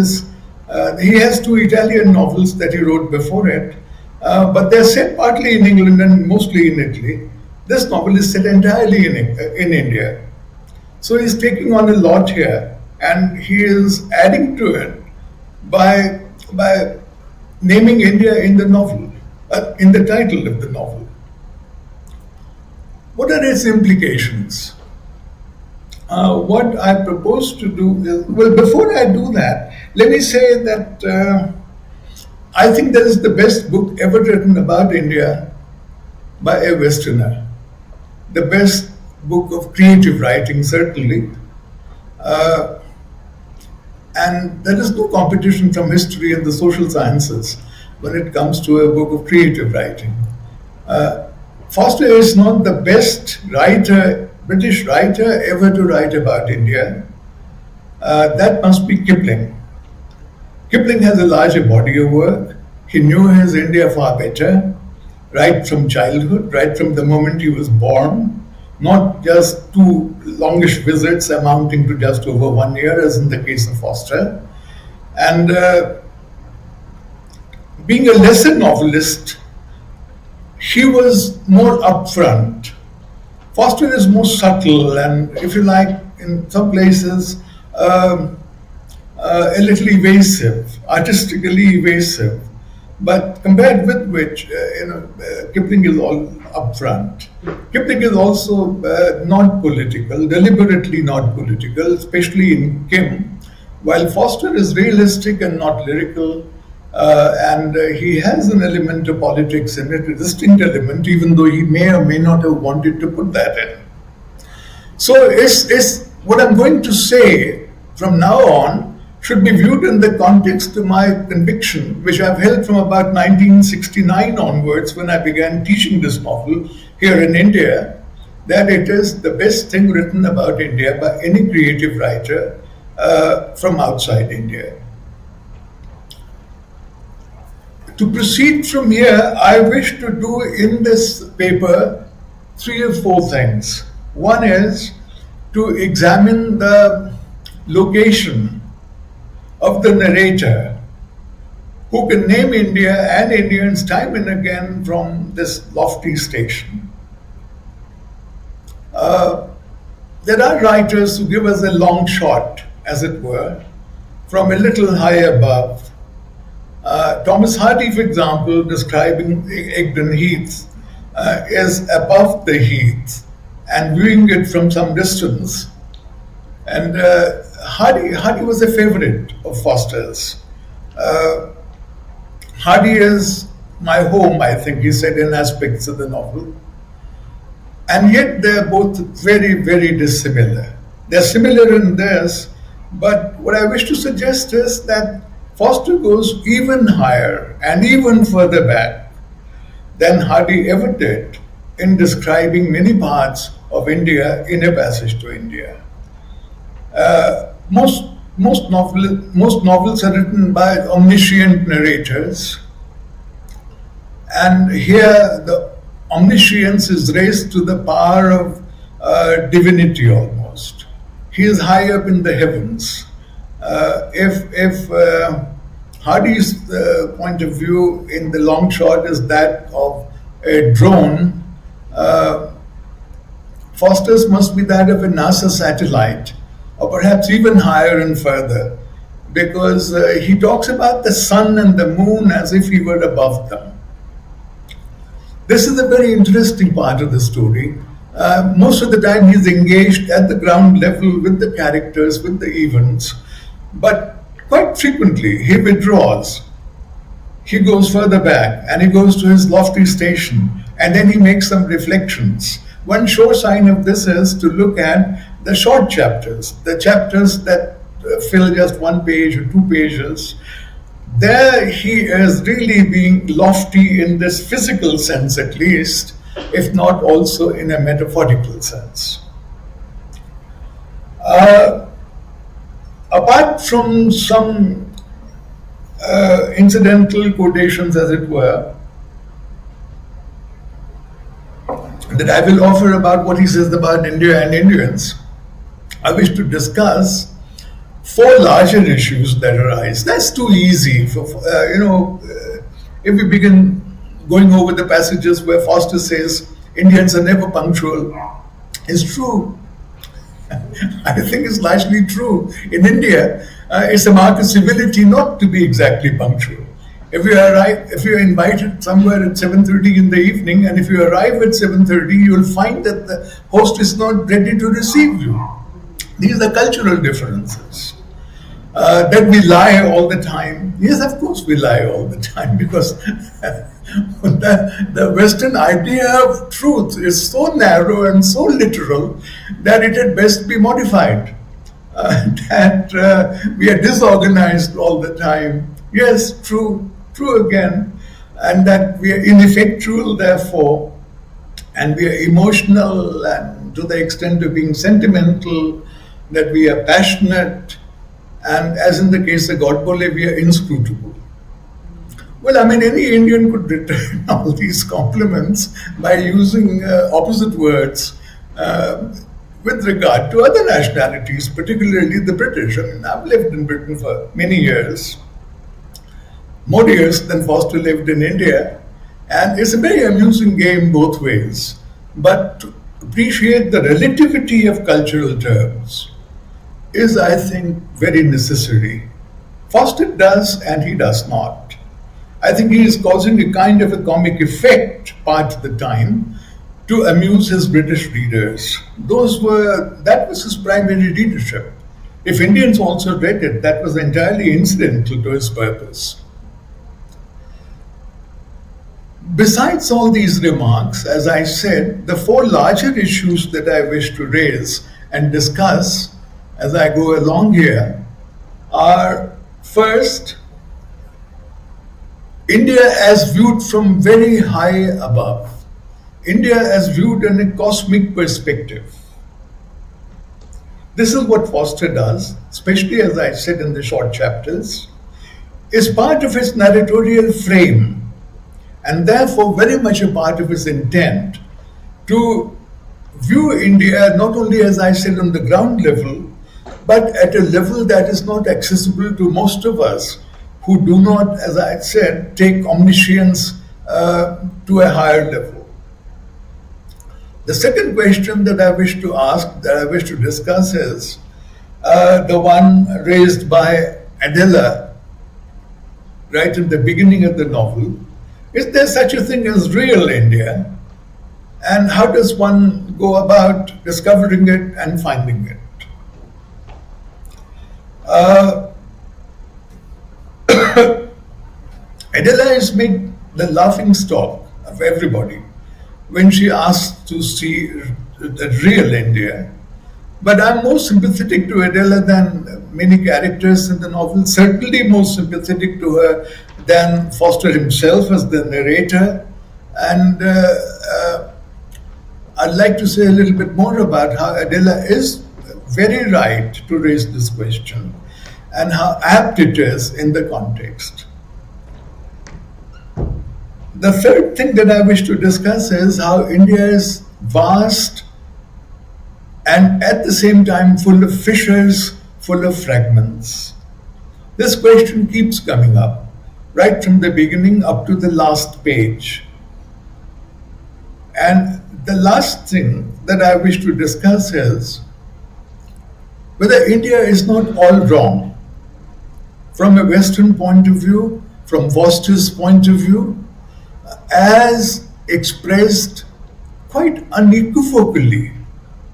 he has 2 Italian novels that he wrote before it, but they're set partly in England and mostly in Italy. This novel is set entirely in India. So he's taking on a lot here, and he is adding to it by naming India in the novel, in the title of the novel. What are its implications? What I propose to do is, well, before I do that, let me say that I think that is the best book ever written about India by a Westerner. The best book of creative writing, certainly. And there is no competition from history and the social sciences when it comes to a book of creative writing. Foster is not the best writer, British writer ever to write about India. That must be Kipling. Kipling has a larger body of work. He knew his India far better, right from childhood, right from the moment he was born. Not just 2 longish visits amounting to just over 1 year, as in the case of Foster. And being a lesser novelist, he was more upfront. Foster is more subtle and, if you like, in some places, a little evasive, artistically evasive. But compared with which, Kipling is all upfront. Kipling is also not political, deliberately not political, especially in Kim, while Foster is realistic and not lyrical, and he has an element of politics in it, a distinct element, even though he may or may not have wanted to put that in. So what I'm going to say from now on should be viewed in the context of my conviction, which I've held from about 1969 onwards when I began teaching this novel here in India, that it is the best thing written about India by any creative writer from outside India. To proceed from here, I wish to do in this paper 3 or 4 things. One is to examine the location of the narrator who can name India and Indians time and again from this lofty station. There are writers who give us a long shot, as it were, from a little high above. Thomas Hardy, for example, describing Egdon Heath, is above the heath and viewing it from some distance. And Hardy was a favorite of Foster's. Hardy is my home, I think he said in aspects of the novel. And yet they're both very, very dissimilar. They're similar in this, but what I wish to suggest is that Foster goes even higher and even further back than Hardy ever did in describing many parts of India in A Passage to India. Most novels are written by omniscient narrators, and here the omniscience is raised to the power of divinity almost. He is high up in the heavens. If Hardy's point of view in the long shot is that of a drone, Foster's must be that of a NASA satellite, or perhaps even higher and further, because he talks about the sun and the moon as if he were above them. This is a very interesting part of the story. Most of the time he's engaged at the ground level with the characters, with the events, but quite frequently he withdraws. He goes further back and he goes to his lofty station, and then he makes some reflections. One sure sign of this is to look at the short chapters, the chapters that fill just 1 page or 2 pages. There he is really being lofty in this physical sense at least, if not also in a metaphorical sense. Apart from some incidental quotations, as it were, that I will offer about what he says about India and Indians, I wish to discuss 4 larger issues that arise. That's too easy. If we begin going over the passages where Foster says Indians are never punctual, it's true. I think it's largely true. In India, it's a mark of civility not to be exactly punctual. If you are invited somewhere at 7:30 in the evening, and if you arrive at 7:30, you will find that the host is not ready to receive you. These are cultural differences. That we lie all the time. Yes, of course we lie all the time, because the Western idea of truth is so narrow and so literal that it had best be modified. That we are disorganized all the time. Yes, true again. And that we are ineffectual, therefore, and we are emotional, and to the extent of being sentimental, that we are passionate, and as in the case of Godbole, we are inscrutable. Well, any Indian could return all these compliments by using opposite words with regard to other nationalities, particularly the British. I've lived in Britain for many years, more years than Foster lived in India, and it's a very amusing game both ways. But to appreciate the relativity of cultural terms is, I think, very necessary. Foster does and he does not. I think he is causing a kind of a comic effect part of the time to amuse his British readers. That was his primary readership. If Indians also read it, that was entirely incidental to his purpose. Besides all these remarks, as I said, the 4 larger issues that I wish to raise and discuss as I go along here are, first, India as viewed from very high above. India as viewed in a cosmic perspective. This is what Foster does, especially as I said in the short chapters, is part of his narratorial frame, and therefore very much a part of his intent to view India not only, as I said, on the ground level, but at a level that is not accessible to most of us who do not, as I said, take omniscience to a higher level. The second question that I wish to ask, that I wish to discuss is the one raised by Adela right in the beginning of the novel. Is there such a thing as real India? And how does one go about discovering it and finding it? Adela is made the laughing stock of everybody when she asks to see the real India. But I'm more sympathetic to Adela than many characters in the novel, certainly more sympathetic to her than Foster himself as the narrator. And I'd like to say a little bit more about how Adela is very right to raise this question and how apt it is in the context. The third thing that I wish to discuss is how India is vast and at the same time full of fissures, full of fragments. This question keeps coming up, right from the beginning up to the last page. And the last thing that I wish to discuss is whether India is not all wrong. From a Western point of view, from Foster's point of view, as expressed quite unequivocally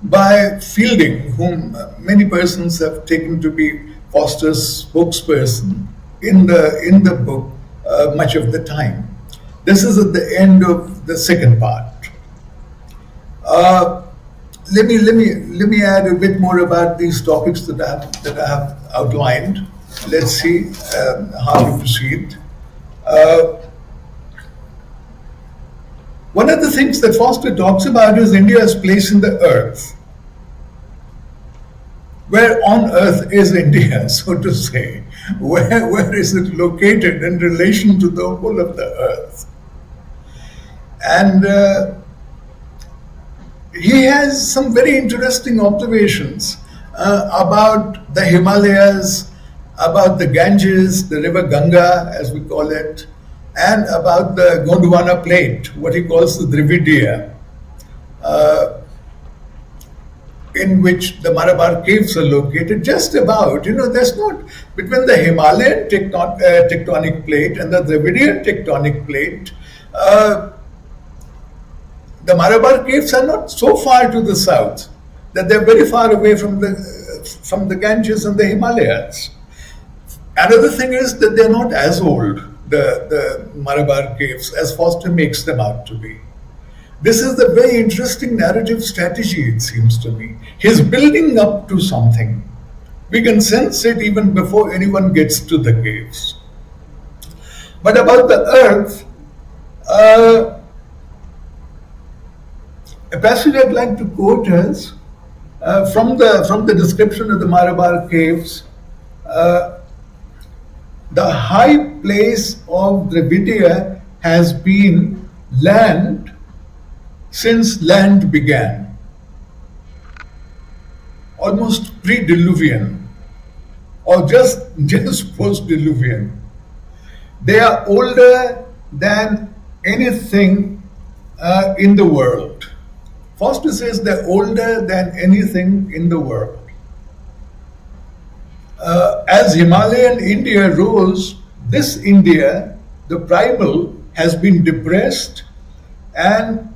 by Fielding, whom many persons have taken to be Foster's spokesperson in the book much of the time. This is at the end of the second part. Let me add a bit more about these topics that I have outlined. Let's see how to proceed. One of the things that Foster talks about is India's place in the earth. Where on earth is India, so to say? Where is it located in relation to the whole of the earth? And he has some very interesting observations about the Himalayas, about the Ganges, the river Ganga, as we call it, and about the Gondwana plate, what he calls the Dravidia, in which the Malabar caves are located. Just about, there's not, between the Himalayan tectonic plate and the Dravidian tectonic plate, the Malabar caves are not so far to the south that they're very far away from the Ganges and the Himalayas. Another thing is that they're not as old, the Malabar caves, as Foster makes them out to be. This is a very interesting narrative strategy, it seems to me. He's building up to something. We can sense it even before anyone gets to the caves. But about the earth, a passage I'd like to quote is from the description of the Malabar caves. The high place of Dravidia has been land since land began, almost pre-Diluvian or just post-Diluvian. They are older than anything in the world. Foster says they're older than anything in the world. As Himalayan India rose, this India, the primal, has been depressed and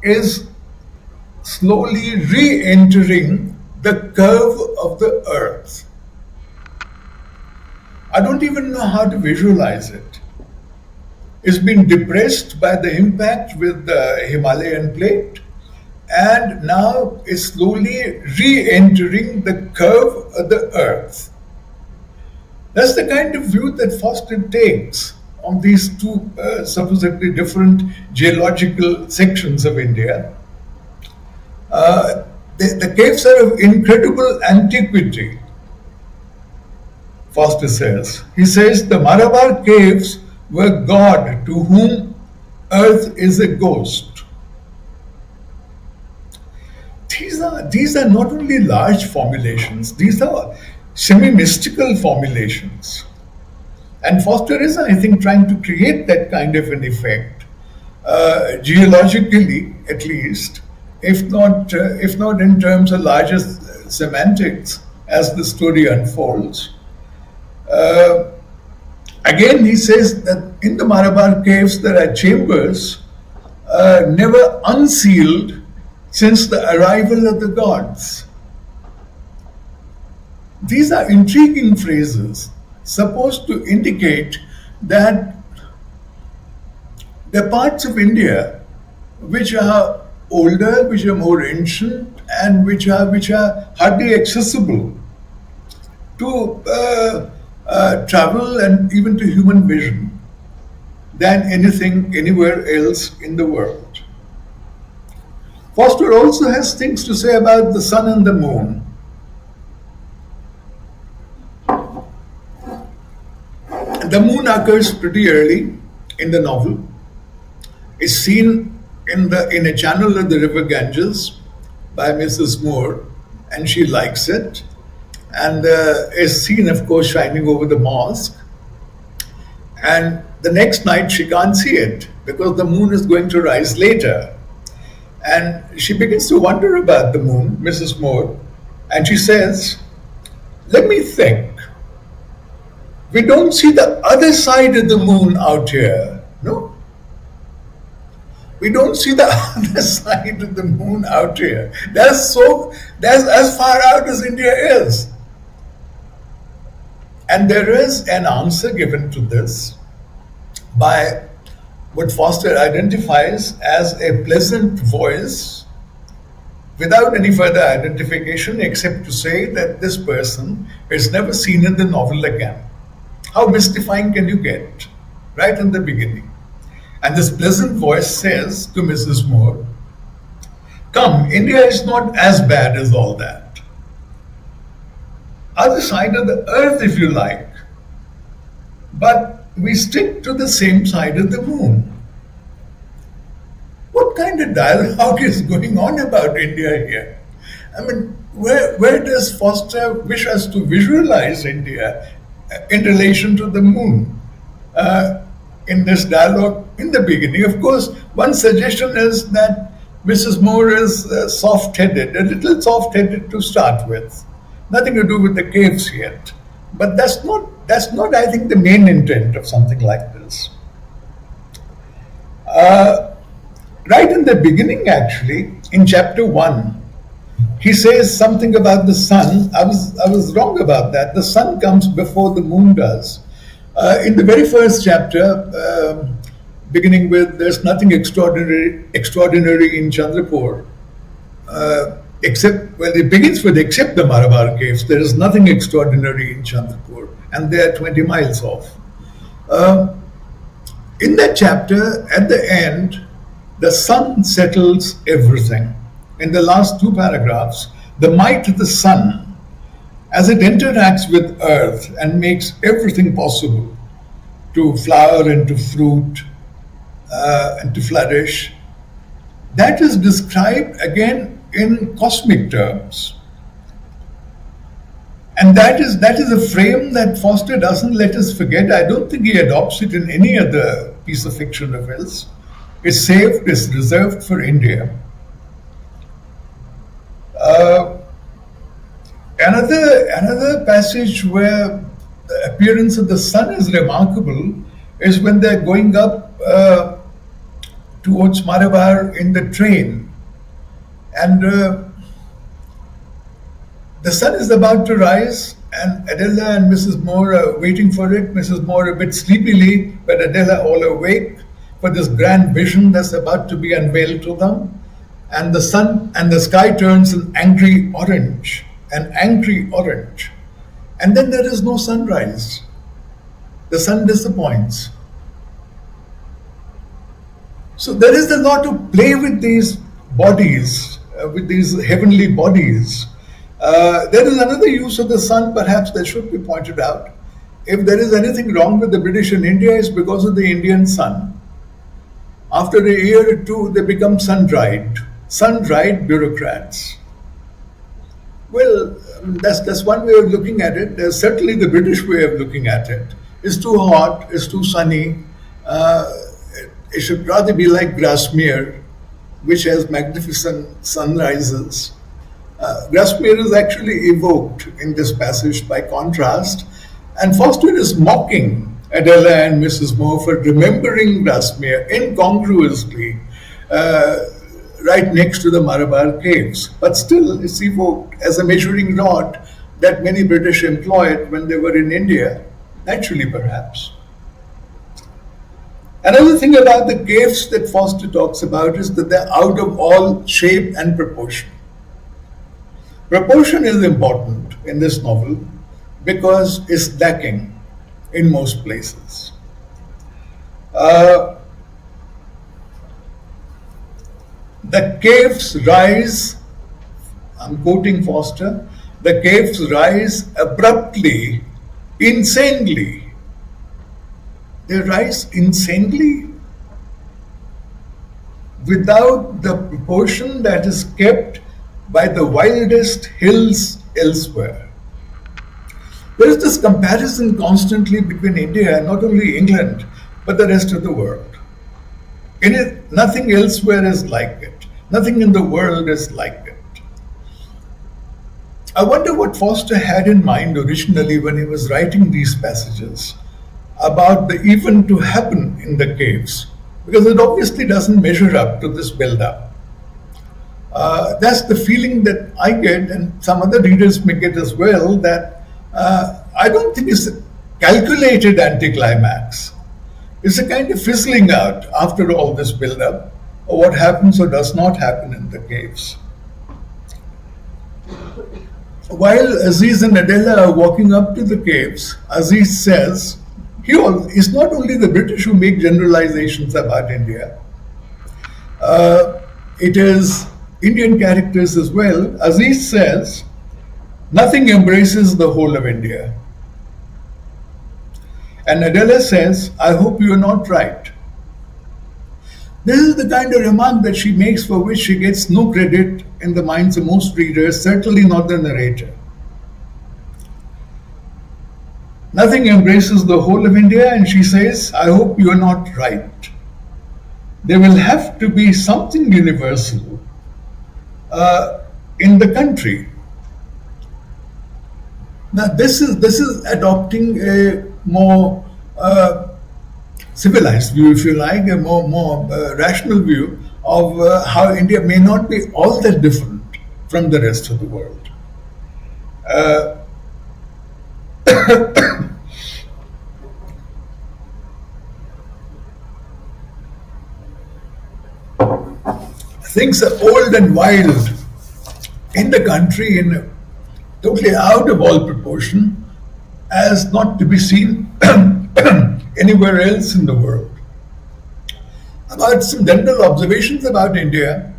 is slowly re-entering the curve of the earth. I don't even know how to visualize it. It's been depressed by the impact with the Himalayan plate and now is slowly re-entering the curve of the earth. That's the kind of view that Foster takes on these two supposedly different geological sections of India. The caves are of incredible antiquity, Foster says. He says the Malabar caves were God to whom earth is a ghost. These are not only large formulations, these are semi-mystical formulations. And Foster is, I think, trying to create that kind of an effect, geologically at least, if not in terms of larger semantics as the story unfolds. Again, he says that in the Malabar caves there are chambers never unsealed since the arrival of the gods. These are intriguing phrases supposed to indicate that the parts of India which are older, which are more ancient, and which are hardly accessible to travel and even to human vision than anything anywhere else in the world. Foster also has things to say about the sun and the moon. The moon occurs pretty early in the novel. It's seen in a channel of the river Ganges by Mrs. Moore, and she likes it. And is seen, of course, shining over the mosque. And the next night she can't see it because the moon is going to rise later. And she begins to wonder about the moon, Mrs. Moore, and she says, "Let me think. We don't see the other side of the moon out here, no? We don't see the other side of the moon out here. That's as far out as India is." And there is an answer given to this by what Foster identifies as a pleasant voice without any further identification except to say that this person is never seen in the novel again. How mystifying can you get right in the beginning? And this pleasant voice says to Mrs. Moore, "Come, India is not as bad as all that. Other side of the earth, if you like, but we stick to the same side of the moon." What kind of dialogue is going on about India here? I mean, where does Foster wish us to visualize India in relation to the moon in this dialogue in the beginning? Of course, one suggestion is that Mrs. Moore is soft-headed, a little soft-headed to start with. Nothing to do with the caves yet. But that's not, I think, the main intent of something like this. Right in the beginning, actually, in chapter 1, he says something about the sun. I was wrong about that. The sun comes before the moon does. In the very first chapter, beginning with "There's nothing extraordinary in Chandrapur," it begins with "except the Malabar caves, there is nothing extraordinary in Chandrapur," and they are 20 miles off. In that chapter, at the end, the sun settles everything. In the last two paragraphs, the might of the sun, as it interacts with earth and makes everything possible to flower and to fruit and to flourish, that is described again in cosmic terms. And that is a frame that Foster doesn't let us forget. I don't think he adopts it in any other piece of fiction of his. It's saved, it's reserved for India. Another passage where the appearance of the sun is remarkable is when they're going up towards Malabar in the train. And the sun is about to rise, and Adela and Mrs. Moore are waiting for it. Mrs. Moore a bit sleepily, but Adela all awake for this grand vision that's about to be unveiled to them. And the sun and the sky turns an angry orange. And then there is no sunrise. The sun disappoints. So there is a lot to play with these bodies, with these heavenly bodies. There is another use of the sun, perhaps, that should be pointed out. If there is anything wrong with the British in India, it's because of the Indian sun. After a year or two, they become sun-dried bureaucrats. Well, that's one way of looking at it. There's certainly the British way of looking at it. It's too hot, it's too sunny. It should rather be like Grasmere, which has magnificent sunrises. Grasmere is actually evoked in this passage by contrast, and Foster is mocking Adela and Mrs. Moore for remembering Grasmere incongruously right next to the Malabar caves. But still, it's evoked as a measuring rod that many British employed when they were in India, naturally perhaps. Another thing about the caves that Foster talks about is that they're out of all shape and proportion. Proportion is important in this novel because it's lacking in most places. The caves rise, I'm quoting Foster, the caves rise abruptly, insanely. They rise insanely without the proportion that is kept by the wildest hills elsewhere. There is this comparison constantly between India and not only England, but the rest of the world. In it, nothing elsewhere is like it. Nothing in the world is like it. I wonder what Foster had in mind originally when he was writing these passages about the event to happen in the caves, because it obviously doesn't measure up to this build-up. That's the feeling that I get, and some other readers may get as well, that I don't think it's a calculated anticlimax. It's a kind of fizzling out after all this build-up, or what happens or does not happen in the caves. While Aziz and Adela are walking up to the caves, Aziz says, it's not only the British who make generalizations about India, it is Indian characters as well. Aziz says, nothing embraces the whole of India. And Adela says, I hope you are not right. This is the kind of remark that she makes for which she gets no credit in the minds of most readers, certainly not the narrator. Nothing embraces the whole of India, and she says, I hope you are not right. There will have to be something universal in the country. Now, this is adopting a more civilized view, if you like, a more rational view of how India may not be all that different from the rest of the world. Things are old and wild in the country, in totally out of all proportion, as not to be seen anywhere else in the world. About some general observations about India,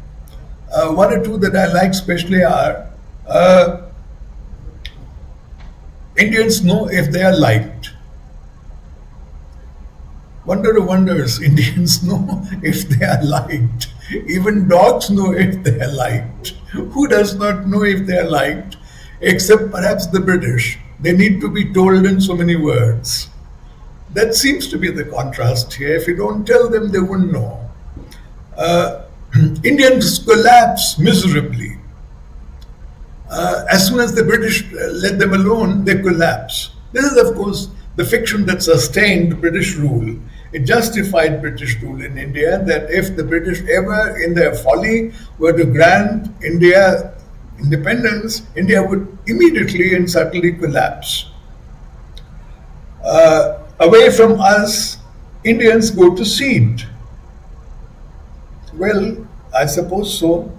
one or two that I like especially are, Indians know if they are liked. Wonder of wonders, Indians know if they are liked. Even dogs know if they are liked. Who does not know if they are liked, except perhaps the British? They need to be told in so many words. That seems to be the contrast here. If you don't tell them, they wouldn't know. Indians collapse miserably. As soon as the British let them alone, they collapse. This is, of course, the fiction that sustained British rule. It justified British rule in India, that if the British ever, in their folly, were to grant India independence, India would immediately and subtly collapse. Away from us, Indians go to seed. Well, I suppose so.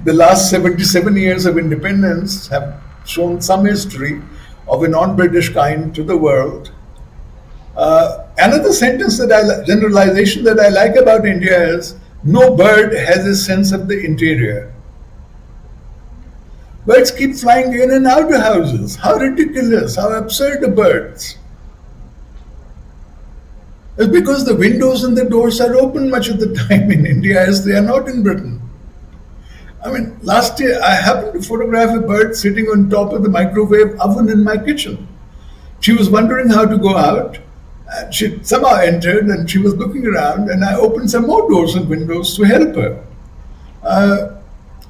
The last 77 years of independence have shown some history of a non-British kind to the world. Another generalization that I like about India is, no bird has a sense of the interior. Birds keep flying in and out of houses. How ridiculous, how absurd are birds. It's because the windows and the doors are open much of the time in India, as they are not in Britain. I mean, last year I happened to photograph a bird sitting on top of the microwave oven in my kitchen. She was wondering how to go out. And she somehow entered and she was looking around, and I opened some more doors and windows to help her.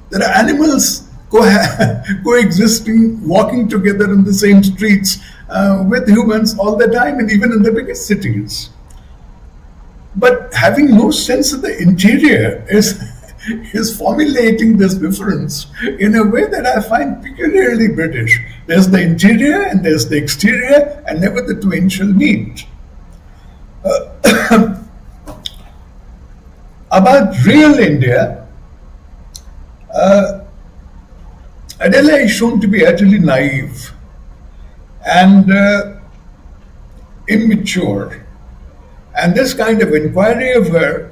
There are animals coexisting, walking together in the same streets with humans all the time, and even in the biggest cities. But having no sense of the interior is formulating this difference in a way that I find peculiarly British. There's the interior and there's the exterior, and never the twain shall meet. About real India, Adela is shown to be utterly naive and immature. And this kind of inquiry of her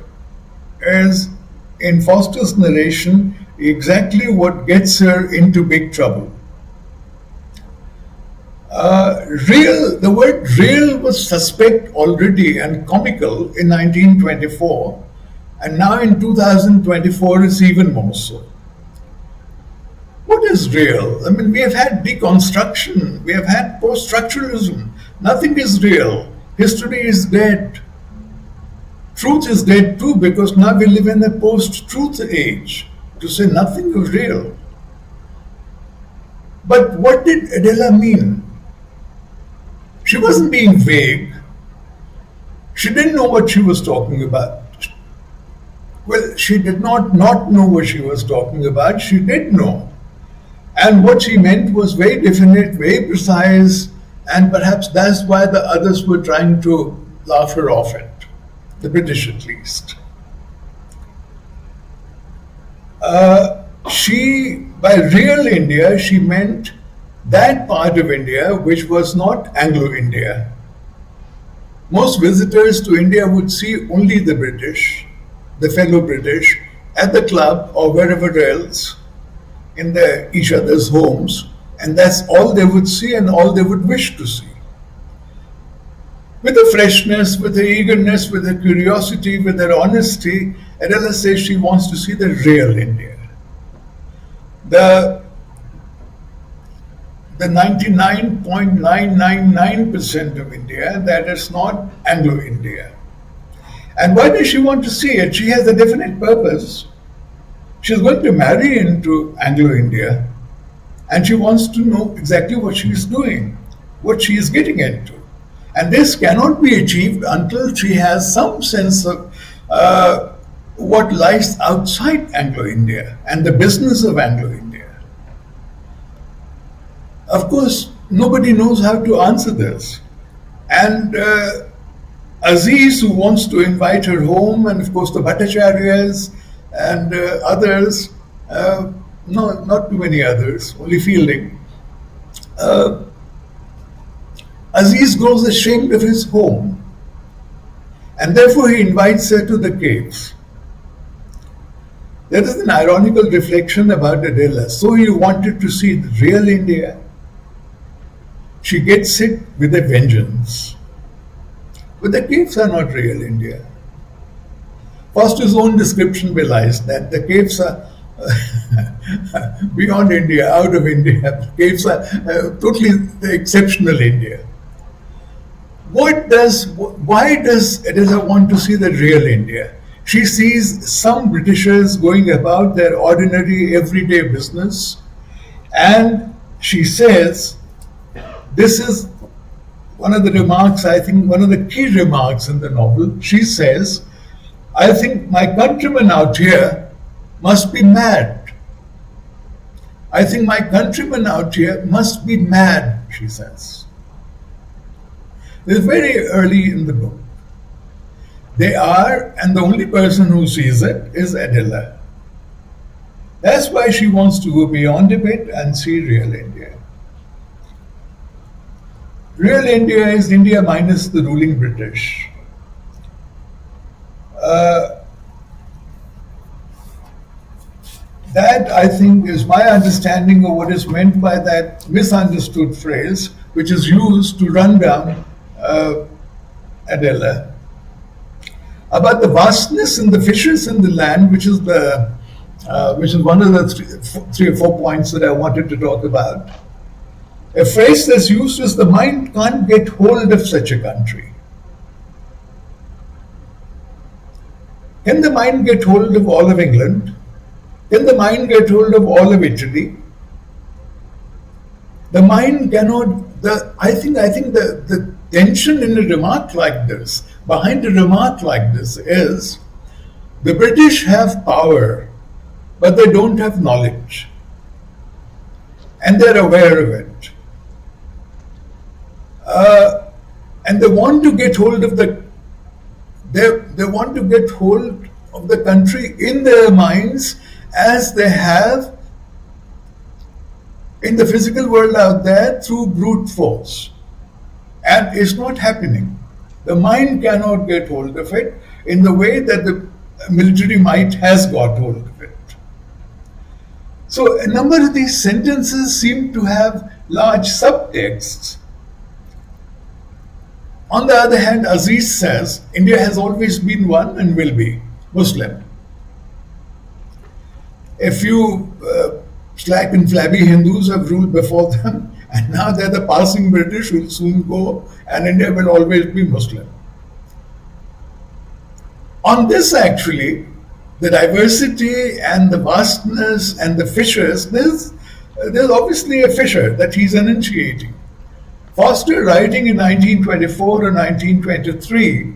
is, in Foster's narration, exactly what gets her into big trouble. The word real was suspect already and comical in 1924, and now in 2024 is even more so. What is real? I mean, we have had deconstruction, we have had post-structuralism. Nothing is real. History is dead. Truth is dead too, because now we live in a post-truth age, to say nothing is real. But what did Adela mean? She wasn't being vague. She didn't know what she was talking about. Well, she did not know what she was talking about. She did know. And what she meant was very definite, very precise, and perhaps that's why the others were trying to laugh her off it, the British at least. By real India, she meant that part of India which was not Anglo-India. Most visitors to India would see only the British, the fellow British, at the club or wherever else, in each other's homes, and that's all they would see and all they would wish to see. With a freshness, with a eagerness, with a curiosity, with her honesty, Adela says she wants to see the real India. The 99.999% of India that is not Anglo-India. And why does she want to see it? She has a definite purpose. She's going to marry into Anglo-India, and she wants to know exactly what she's doing, what she is getting into. And this cannot be achieved until she has some sense of what lies outside Anglo-India and the business of Anglo-India. Of course, nobody knows how to answer this. And Aziz, who wants to invite her home, and of course the Bhattacharyas and others, no, not too many others, only Fielding. Aziz grows ashamed of his home, and therefore he invites her to the caves. There is an ironical reflection about Adela. So he wanted to see the real India. She gets it with a vengeance. But the caves are not real India. Foster's own description belies that the caves are beyond India, out of India. The caves are totally exceptional India. Why does Adela want to see the real India? She sees some Britishers going about their ordinary everyday business, and she says, this is one of the remarks, I think, one of the key remarks in the novel. She says, I think my countrymen out here must be mad. I think my countrymen out here must be mad, she says. This is very early in the book. They are, and the only person who sees it is Adela. That's why she wants to go beyond a bit and see real India. Real India is India minus the ruling British. That, I think, is my understanding of what is meant by that misunderstood phrase, which is used to run down Adela. About the vastness and the fishes in the land, which is the which is one of the three or four points that I wanted to talk about. A phrase that's used is the mind can't get hold of such a country. Can the mind get hold of all of England? Can the mind get hold of all of Italy? The mind cannot. I think the tension in a remark like this, behind a remark like this, is the British have power, but they don't have knowledge, and they're aware of it, and they want to get hold of the. They want to get hold of the country in their minds as they have in the physical world out there through brute force. And it's not happening. The mind cannot get hold of it in the way that the military might has got hold of it. So a number of these sentences seem to have large subtexts. On the other hand, Aziz says, India has always been one and will be Muslim. A few slack and flabby Hindus have ruled before them, and now they're the passing British who will soon go, and India will always be Muslim. On this, actually, the diversity and the vastness and the fissures, there's obviously a fissure that he's enunciating. Foster, writing in 1924 or 1923,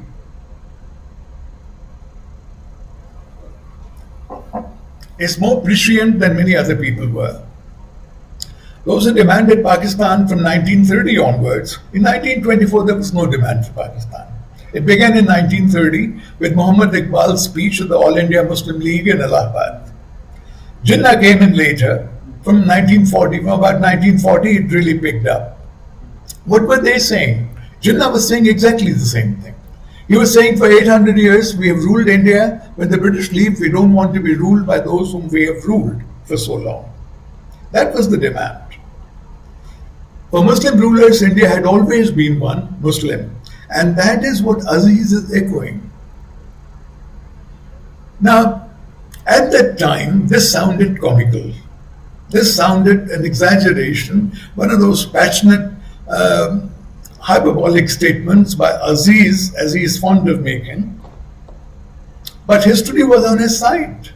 is more prescient than many other people were. Those who demanded Pakistan from 1930 onwards, in 1924 there was no demand for Pakistan. It began in 1930 with Muhammad Iqbal's speech at the All India Muslim League in Allahabad. Jinnah came in later, from 1940, from about 1940 it really picked up. What were they saying? Jinnah was saying exactly the same thing. He was saying for 800 years we have ruled India. When the British leave, we don't want to be ruled by those whom we have ruled for so long. That was the demand. For Muslim rulers, India had always been one, Muslim. And that is what Aziz is echoing. Now, at that time, this sounded comical. This sounded an exaggeration, one of those passionate hyperbolic statements by Aziz, as he is fond of making. But history was on his side,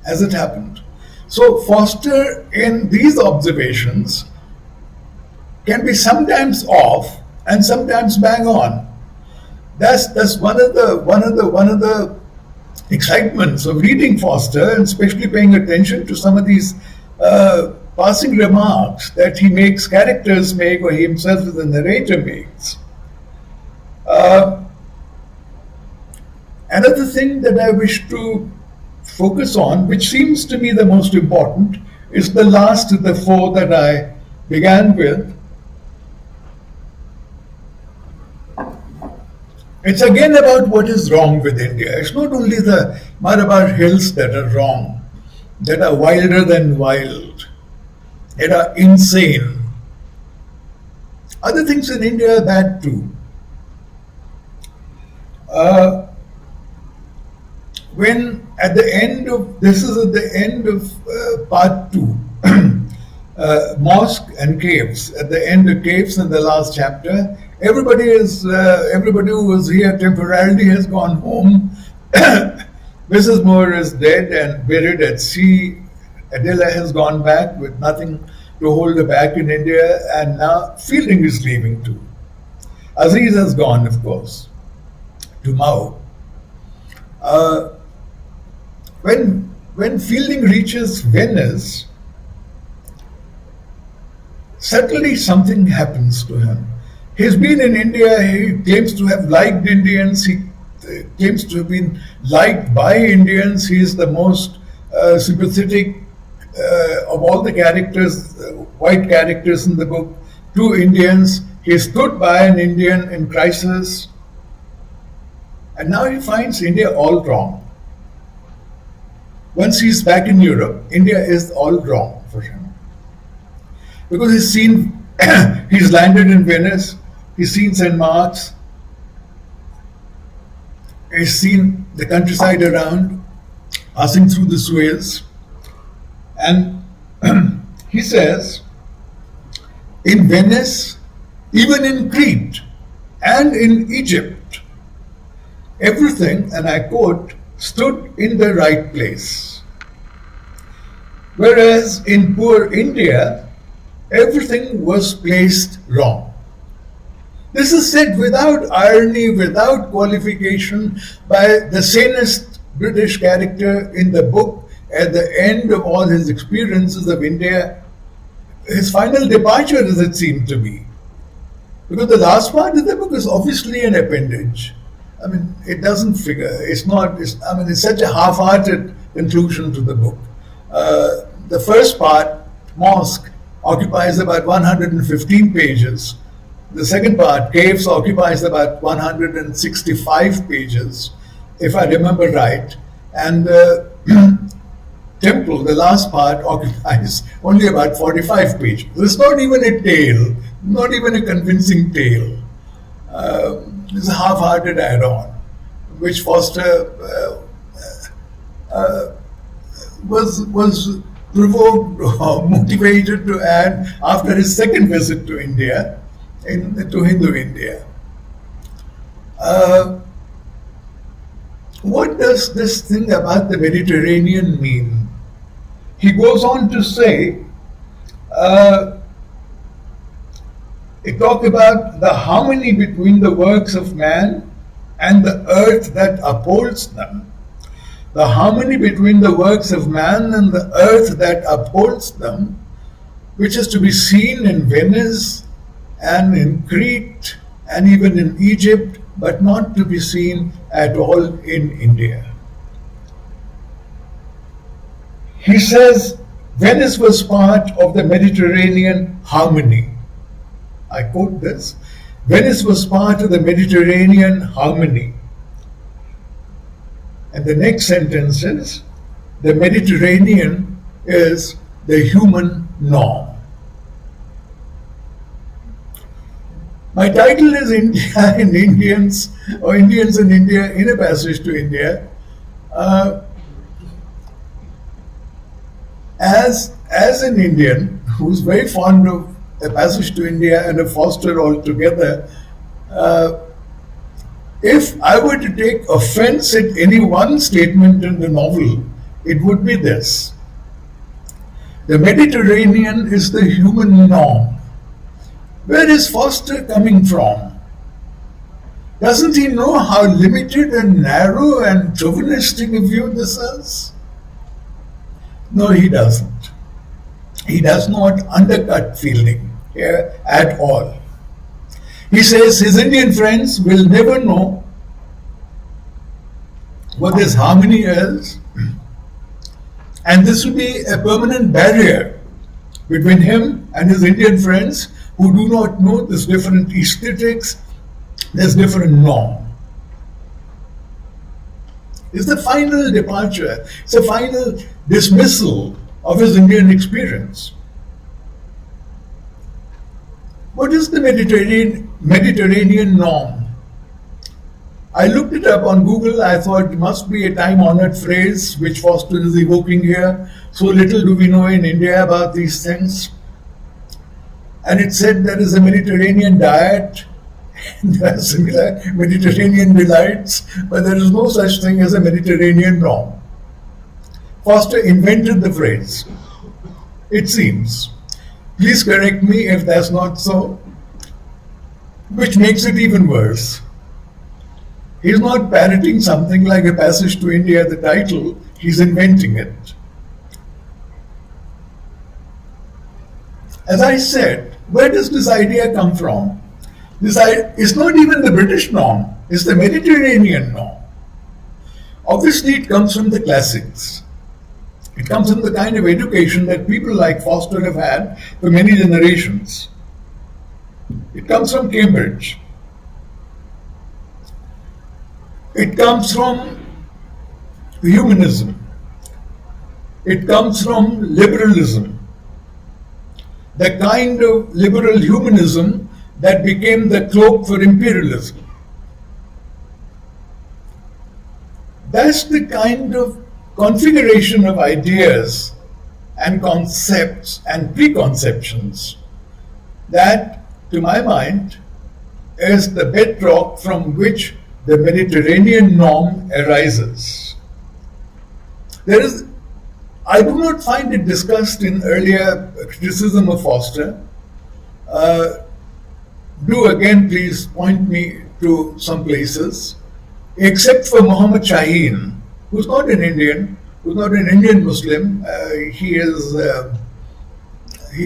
as it happened. So Foster, in these observations, can be sometimes off and sometimes bang on. That's one of the excitements of reading Foster, and especially paying attention to some of these passing remarks that he makes, characters make, or he himself as the narrator makes. Another thing that I wish to focus on, which seems to me the most important, is the last of the four that I began with. It's again about what is wrong with India. It's not only the Malabar hills that are wrong, that are wilder than wild, that are insane. Other things in India are bad too. When at the end of, this is at the end of part 2, mosque and caves, at the end of caves in the last chapter, everybody who was here temporarily has gone home. Mrs. Moore is dead and buried at sea. Adela has gone back with nothing to hold her back in India, and now Fielding is leaving too. Aziz has gone, of course, to Mao. When Fielding reaches Venice, suddenly something happens to him. He's been in India, he claims to have liked Indians, he claims to have been liked by Indians, he is the most sympathetic of all the characters, white characters in the book, to Indians. He stood by an Indian in crisis, and now he finds India all wrong. Once he's back in Europe, India is all wrong for him. Because he's seen, he's landed in Venice, he's seen St. Mark's, he's seen the countryside around. passing through the Suez. And he says, in Venice, even in Crete, and in Egypt, everything, and I quote, stood in the right place. Whereas in poor India, everything was placed wrong. This is said without irony, without qualification, by the sanest British character in the book at the end of all his experiences of India, his final departure, as it seemed to be. Because the last part of the book is obviously an appendage. I mean, it doesn't figure. It's such a half-hearted conclusion to the book. The first part, Mosque, occupies about 115 pages. The second part, Caves, occupies about 165 pages, if I remember right. And Temple, the last part, occupies only about 45 pages. It's not even a tale, not even a convincing tale. It's a half-hearted add-on, which Foster was provoked or motivated to add after his second visit to India, to Hindu India. What does this thing about the Mediterranean mean? He goes on to say, he talks about the harmony between the works of man and the earth that upholds them. The harmony between the works of man and the earth that upholds them, which is to be seen in Venice and in Crete and even in Egypt, but not to be seen at all in India. He says, Venice was part of the Mediterranean harmony. I quote this, Venice was part of the Mediterranean harmony. And the next sentence is, the Mediterranean is the human norm. My title is India and Indians, or Indians in India in a Passage to India. As an Indian who's very fond of A Passage to India and a Foster altogether, if I were to take offense at any one statement in the novel, it would be this. The Mediterranean is the human norm. Where is Foster coming from? Doesn't he know how limited and narrow and chauvinistic a view this is? No, he doesn't. He does not undercut feeling here at all. He says his Indian friends will never know what this harmony is, and this will be a permanent barrier between him and his Indian friends who do not know this different aesthetics, this different norm. It's the final departure, it's a final dismissal of his Indian experience. What is the Mediterranean norm? I looked it up on Google. I thought it must be a time-honored phrase which Foster is evoking here. So little do we know in India about these things. And it said there is a Mediterranean diet, there are similar Mediterranean delights, but there is no such thing as a Mediterranean norm. Foster invented the phrase, it seems. Please correct me if that's not so, which makes it even worse. He's not parroting something like A Passage to India, the title, he's inventing it. As I said, where does this idea come from? This idea is not even the British norm, it's the Mediterranean norm. Obviously, it comes from the classics. It comes from the kind of education that people like Foster have had for many generations. It comes from Cambridge. It comes from humanism. It comes from liberalism. The kind of liberal humanism that became the cloak for imperialism. That's the kind of configuration of ideas and concepts and preconceptions that, to my mind, is the bedrock from which the Mediterranean norm arises. I do not find it discussed in earlier criticism of Foster. Do again please point me to some places, except for Muhammad Shaheen, who's not an Indian, who's not an Indian Muslim. He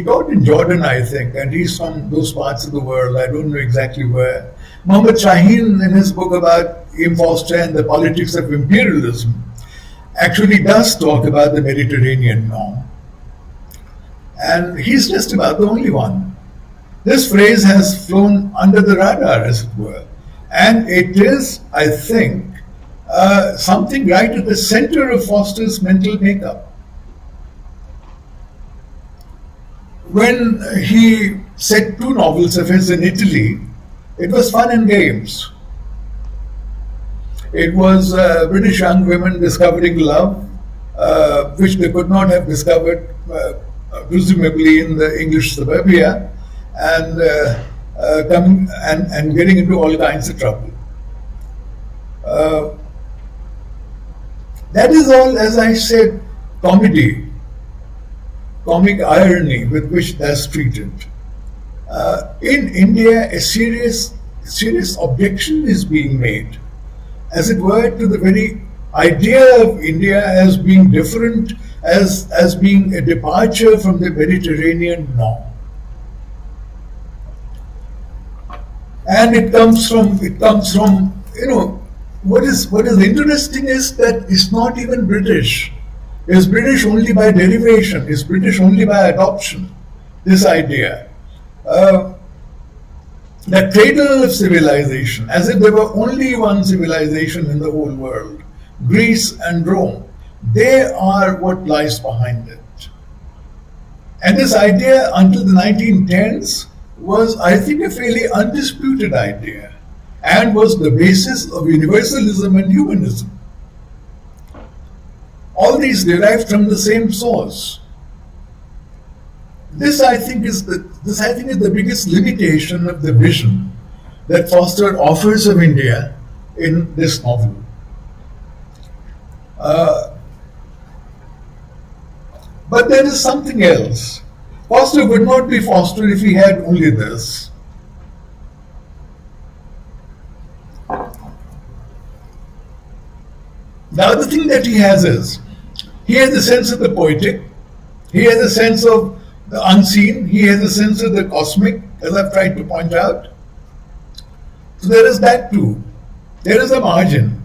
taught in Jordan, I think, and he's from those parts of the world. I don't know exactly where. Muhammad Shaheen, in his book about I.E.M.F. and the politics of imperialism, actually does talk about the Mediterranean norm. And he's just about the only one. This phrase has flown under the radar, as it were. And it is, I think, something right at the center of Foster's mental makeup. When he set 2 novels of his in Italy, it was fun and games. It was British young women discovering love, which they could not have discovered, presumably in the English suburbia, and coming and getting into all kinds of trouble. That is all, as I said, comedy, comic irony with which that's treated. In India, a serious objection is being made, as it were, to the very idea of India as being different, as being a departure from the Mediterranean norm. And it comes from, what is interesting is that it's not even British. It's British only by derivation, it's British only by adoption, this idea. The cradle of civilization, as if there were only one civilization in the whole world, Greece and Rome, they are what lies behind it. And this idea until the 1910s was, I think, a fairly undisputed idea and was the basis of universalism and humanism. All these derived from the same source. This I think is the biggest limitation of the vision that Foster offers of India in this novel. But there is something else. Foster would not be Foster if he had only this. The other thing that he has is, he has a sense of the poetic, he has a sense of the unseen, he has a sense of the cosmic, as I've tried to point out. So there is that too. There is a margin.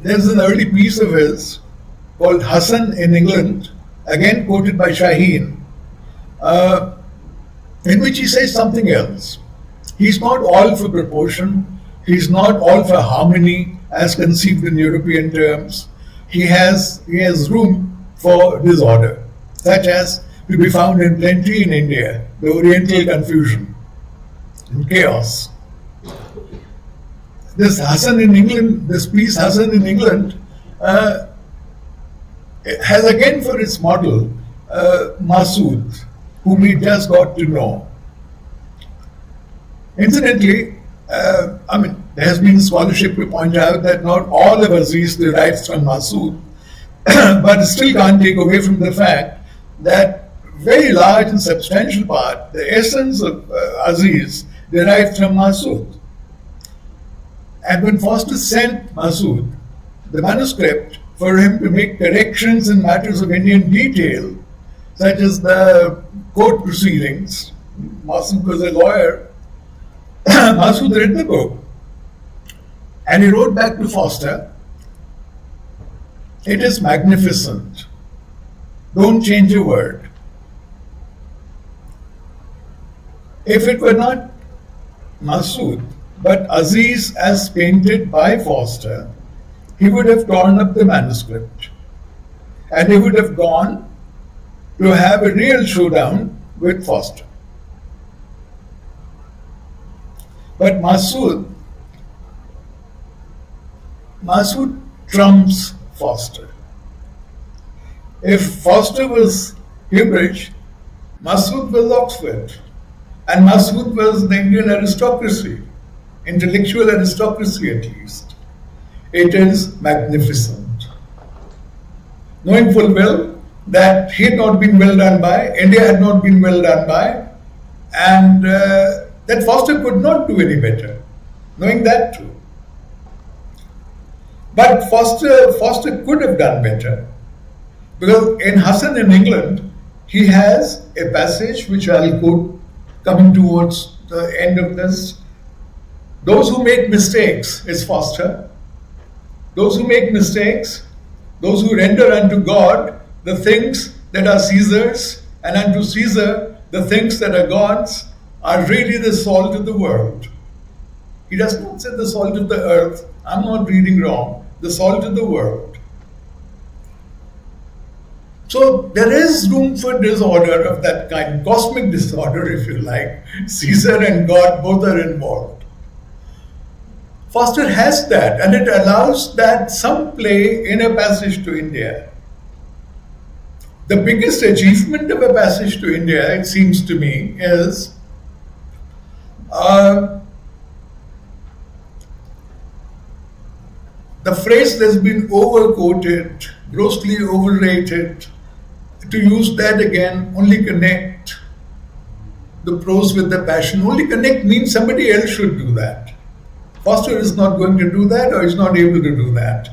There's an early piece of his called Hassan in England, again quoted by Shaheen, in which he says something else. He's not all for proportion, he's not all for harmony as conceived in European terms. He has room for disorder, such as to be found in plenty in India, the Oriental confusion and chaos. This Hassan in England, this piece Hassan in England, has again for its model Masood, whom we just got to know. Incidentally, there has been scholarship to point out that not all of Aziz derives from Masood, but it still can't take away from the fact that very large and substantial part, the essence of Aziz, derived from Masood. And when Foster sent Masood the manuscript for him to make corrections in matters of Indian detail, such as the court proceedings, Masood was a lawyer, Masood read the book and he wrote back to Foster, "It is magnificent. Don't change a word." If it were not Masood, but Aziz as painted by Foster, he would have torn up the manuscript and he would have gone to have a real showdown with Foster. But Masood Masud trumps Foster. If Foster was Cambridge, Masud was Oxford. And Masud was the Indian aristocracy, intellectual aristocracy at least. It is magnificent. Knowing full well that he had not been well done by, India had not been well done by, and that Foster could not do any better, knowing that too. But Foster could have done better, because in Hassan in England, he has a passage which I'll quote coming towards the end of this. Those who make mistakes is Foster. Those who make mistakes, those who render unto God the things that are Caesar's, and unto Caesar the things that are God's, are really the salt of the world. He does not say the salt of the earth. I'm not reading wrong. The salt of the world. So there is room for disorder of that kind, cosmic disorder if you like. Caesar and God both are involved. Foster has that, and it allows that some play in A Passage to India. The biggest achievement of A Passage to India, it seems to me, is the phrase that's been overquoted, grossly overrated. To use that again, only connect the prose with the passion. Only connect means somebody else should do that. Foster is not going to do that, or is not able to do that.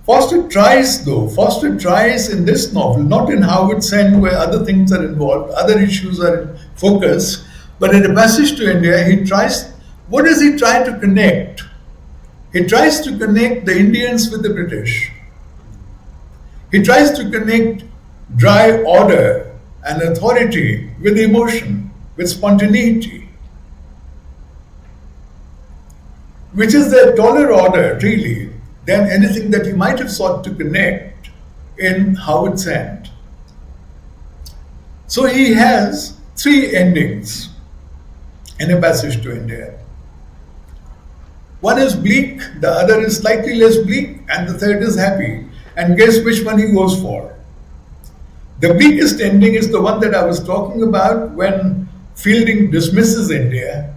Foster tries though. Foster tries in this novel, not in I.E.M.F.S, where other things are involved, other issues are in focus, but in A Passage to India, he tries, what does he try to connect? He tries to connect the Indians with the British. He tries to connect dry order and authority with emotion, with spontaneity, which is a taller order, really, than anything that he might have sought to connect in I.E.M.F.S. So he has three endings in A Passage to India. One is bleak, the other is slightly less bleak, and the third is happy. And guess which one he goes for? The bleakest ending is the one that I was talking about, when Fielding dismisses India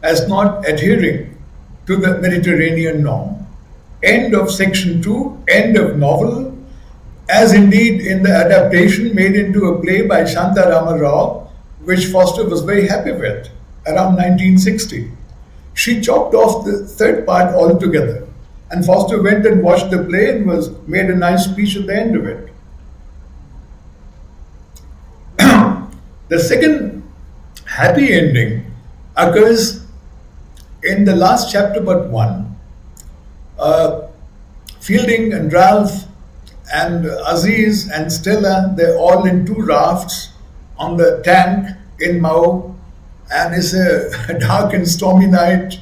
as not adhering to the Mediterranean norm. End of section 2, end of novel, as indeed in the adaptation made into a play by Shanta Rama Rao, which Foster was very happy with, around 1960. She chopped off the third part altogether, and Foster went and watched the play and made a nice speech at the end of it. The second happy ending occurs in the last chapter but one. Fielding and Ralph and Aziz and Stella, they're all in two rafts on the tank in Mao, and it's a dark and stormy night,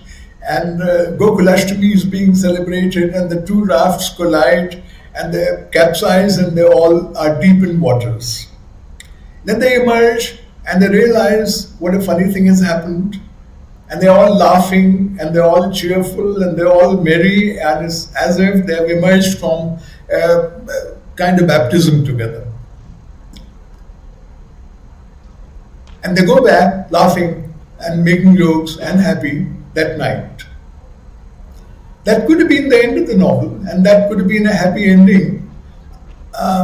and Gokulashtami is being celebrated, and the two rafts collide and they capsize, and they all are deep in waters. Then they emerge and they realize what a funny thing has happened, and they're all laughing and they're all cheerful and they're all merry, and it's as if they have emerged from a kind of baptism together. And they go back laughing and making jokes and happy that night. That could have been the end of the novel, and that could have been a happy ending.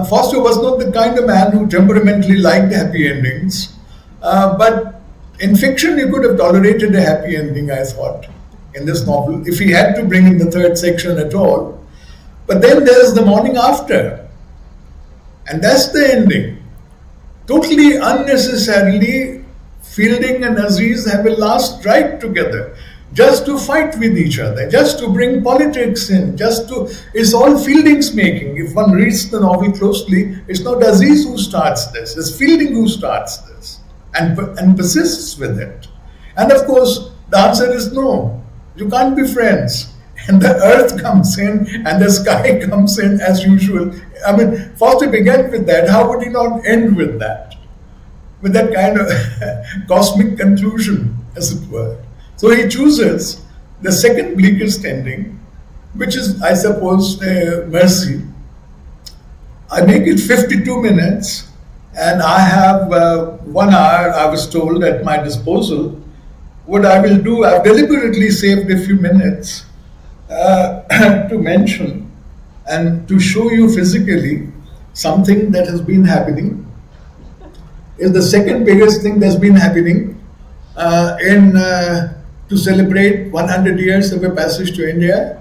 Foster was not the kind of man who temperamentally liked happy endings, but in fiction he could have tolerated a happy ending, I thought, in this novel, if he had to bring in the third section at all. But then there's the morning after, and that's the ending. Totally unnecessarily, Fielding and Aziz have a last ride together, just to fight with each other, just to bring politics in, it's all Fielding's making. If one reads the novel closely, it's not Aziz who starts this, it's Fielding who starts this and persists with it. And of course, the answer is no, you can't be friends. And the earth comes in and the sky comes in as usual. I mean, Foster began with that. How would he not end with that? With that kind of cosmic conclusion, as it were. So he chooses the second bleakest ending, which is, I suppose, mercy. I make it 52 minutes, and I have 1 hour, I was told, at my disposal. What I will do, I've deliberately saved a few minutes to mention and to show you physically something that has been happening. Is the second biggest thing that's been happening to celebrate 100 years of a passage to India.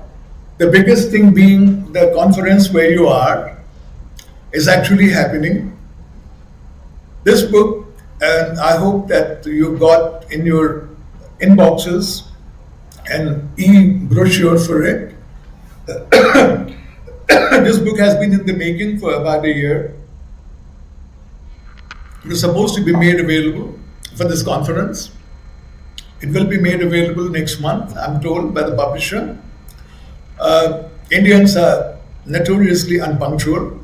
The biggest thing being the conference where you are is actually happening. This book, and I hope that you got in your inboxes an e-brochure for it. This book has been in the making for about a year. It was supposed to be made available for this conference. It will be made available next month, I'm told, by the publisher. Indians are notoriously unpunctual.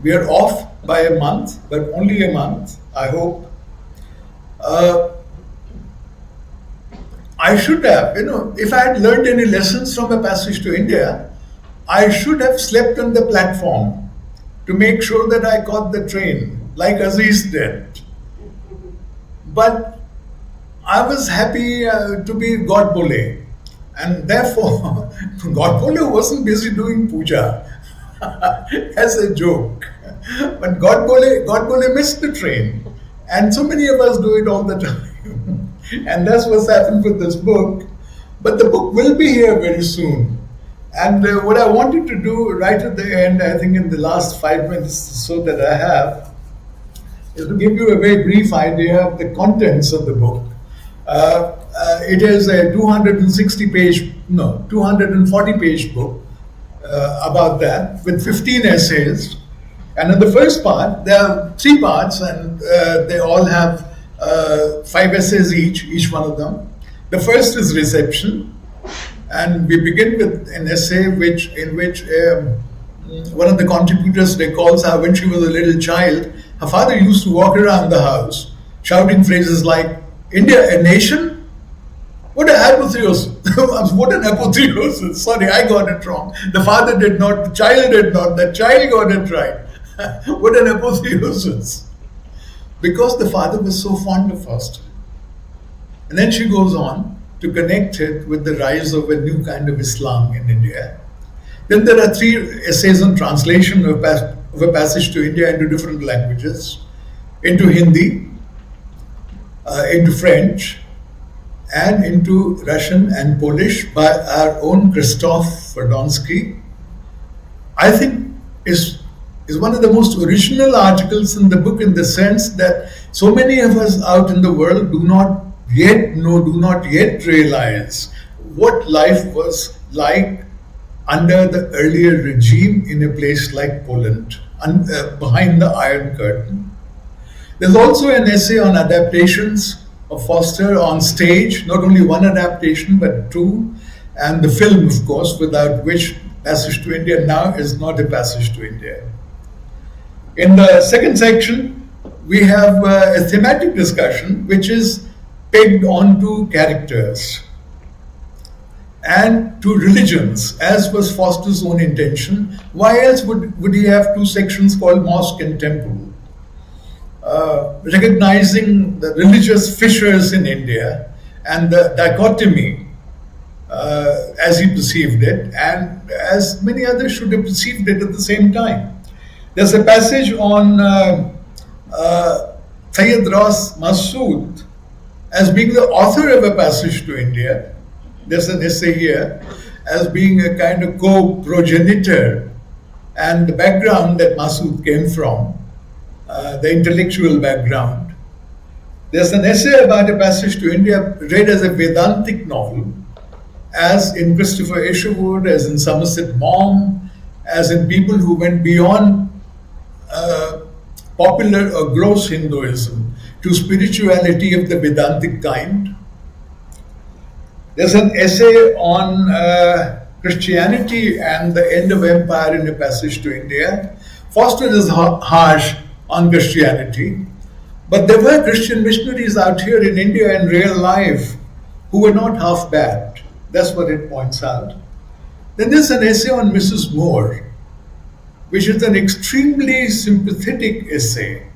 We are off by a month, but only a month, I hope. I should have, if I had learned any lessons from a passage to India, I should have slept on the platform to make sure that I caught the train, like Aziz did. But I was happy to be God Bole, and therefore God Bole wasn't busy doing puja as a joke. But God Bole missed the train, and so many of us do it all the time. And that's what's happened with this book. But the book will be here very soon. And what I wanted to do right at the end, I think in the last 5 minutes or so that I have, is to give you a very brief idea of the contents of the book. It is a 240-page book about that, with 15 essays. And in the first part, there are 3 parts, and they all have 5 essays each one of them. The first is reception, and we begin with an essay in which one of the contributors recalls how when she was a little child, her father used to walk around the house shouting phrases like, "India, a nation? What an apotheosis." What an apotheosis. Sorry, I got it wrong. The father did not, the child did not, the child got it right. What an apotheosis. Because the father was so fond of Foster. And then she goes on to connect it with the rise of a new kind of Islam in India. Then there are 3 essays on translation of a passage to India into different languages, into Hindi, into French, and into Russian and Polish by our own Krzysztof Verdonsky. I think is one of the most original articles in the book, in the sense that so many of us out in the world do not yet know, do not yet realize what life was like under the earlier regime in a place like Poland, behind the Iron Curtain. There's also an essay on adaptations of Foster on stage, not only one adaptation, but 2, and the film, of course, without which Passage to India now is not a Passage to India. In the second section, we have a thematic discussion, which is pegged onto characters and to religions, as was Foster's own intention. Why else would he have 2 sections called Mosque and Temple? Recognizing the religious fissures in India and the dichotomy as he perceived it, and as many others should have perceived it at the same time. There's a passage on Sayyid Ras Masood as being the author of a passage to India. There's an essay here as being a kind of co-progenitor, and the background that Masood came from, the intellectual background. There's an essay about a passage to India read as a Vedantic novel, as in Christopher Isherwood, as in Somerset Maugham, as in people who went beyond popular or gross Hinduism to spirituality of the Vedantic kind. There's an essay on Christianity and the end of empire in a passage to India. Foster is harsh on Christianity, but there were Christian missionaries out here in India in real life who were not half bad. That's what it points out. Then there's an essay on Mrs. Moore, which is an extremely sympathetic essay,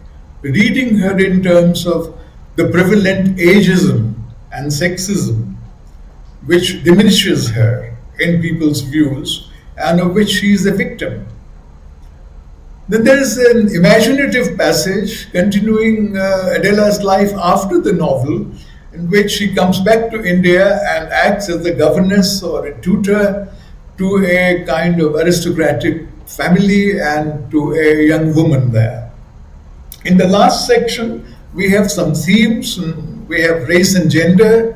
reading her in terms of the prevalent ageism and sexism, which diminishes her in people's views and of which she is a victim. Then there is an imaginative passage continuing Adela's life after the novel, in which she comes back to India and acts as a governess or a tutor to a kind of aristocratic family and to a young woman there. In the last section, we have some themes. We have race and gender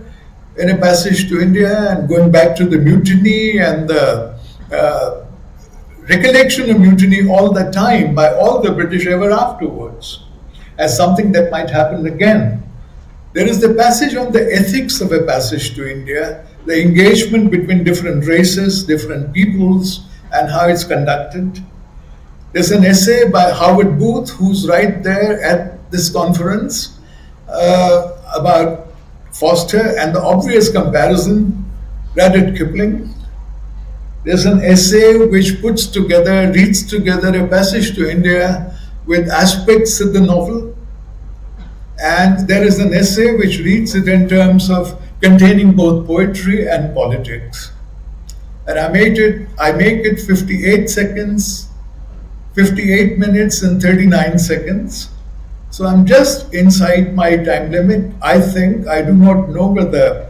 in a passage to India, and going back to the mutiny and the recollection of mutiny all the time by all the British ever afterwards as something that might happen again. There is the passage on the ethics of a passage to India, the engagement between different races, different peoples, and how it's conducted. There's an essay by Howard Booth, who's right there at this conference, about Foster and the obvious comparison, Rudyard Kipling. There's an essay which reads together a passage to India with aspects of the novel. And there is an essay which reads it in terms of containing both poetry and politics. And I make it 58 seconds, 58 minutes and 39 seconds. So I'm just inside my time limit. I think, I do not know whether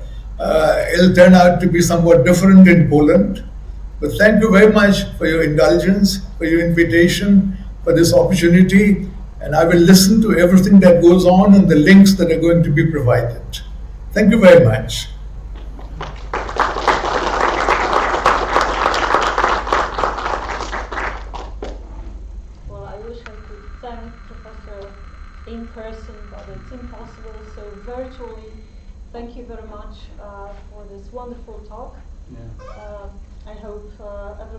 it'll turn out to be somewhat different in Poland. But thank you very much for your indulgence, for your invitation, for this opportunity. And I will listen to everything that goes on and the links that are going to be provided. Thank you very much. Well, I wish I could thank Professor in person, but it's impossible. So virtually, thank you very much for this wonderful talk. Yeah. I hope everybody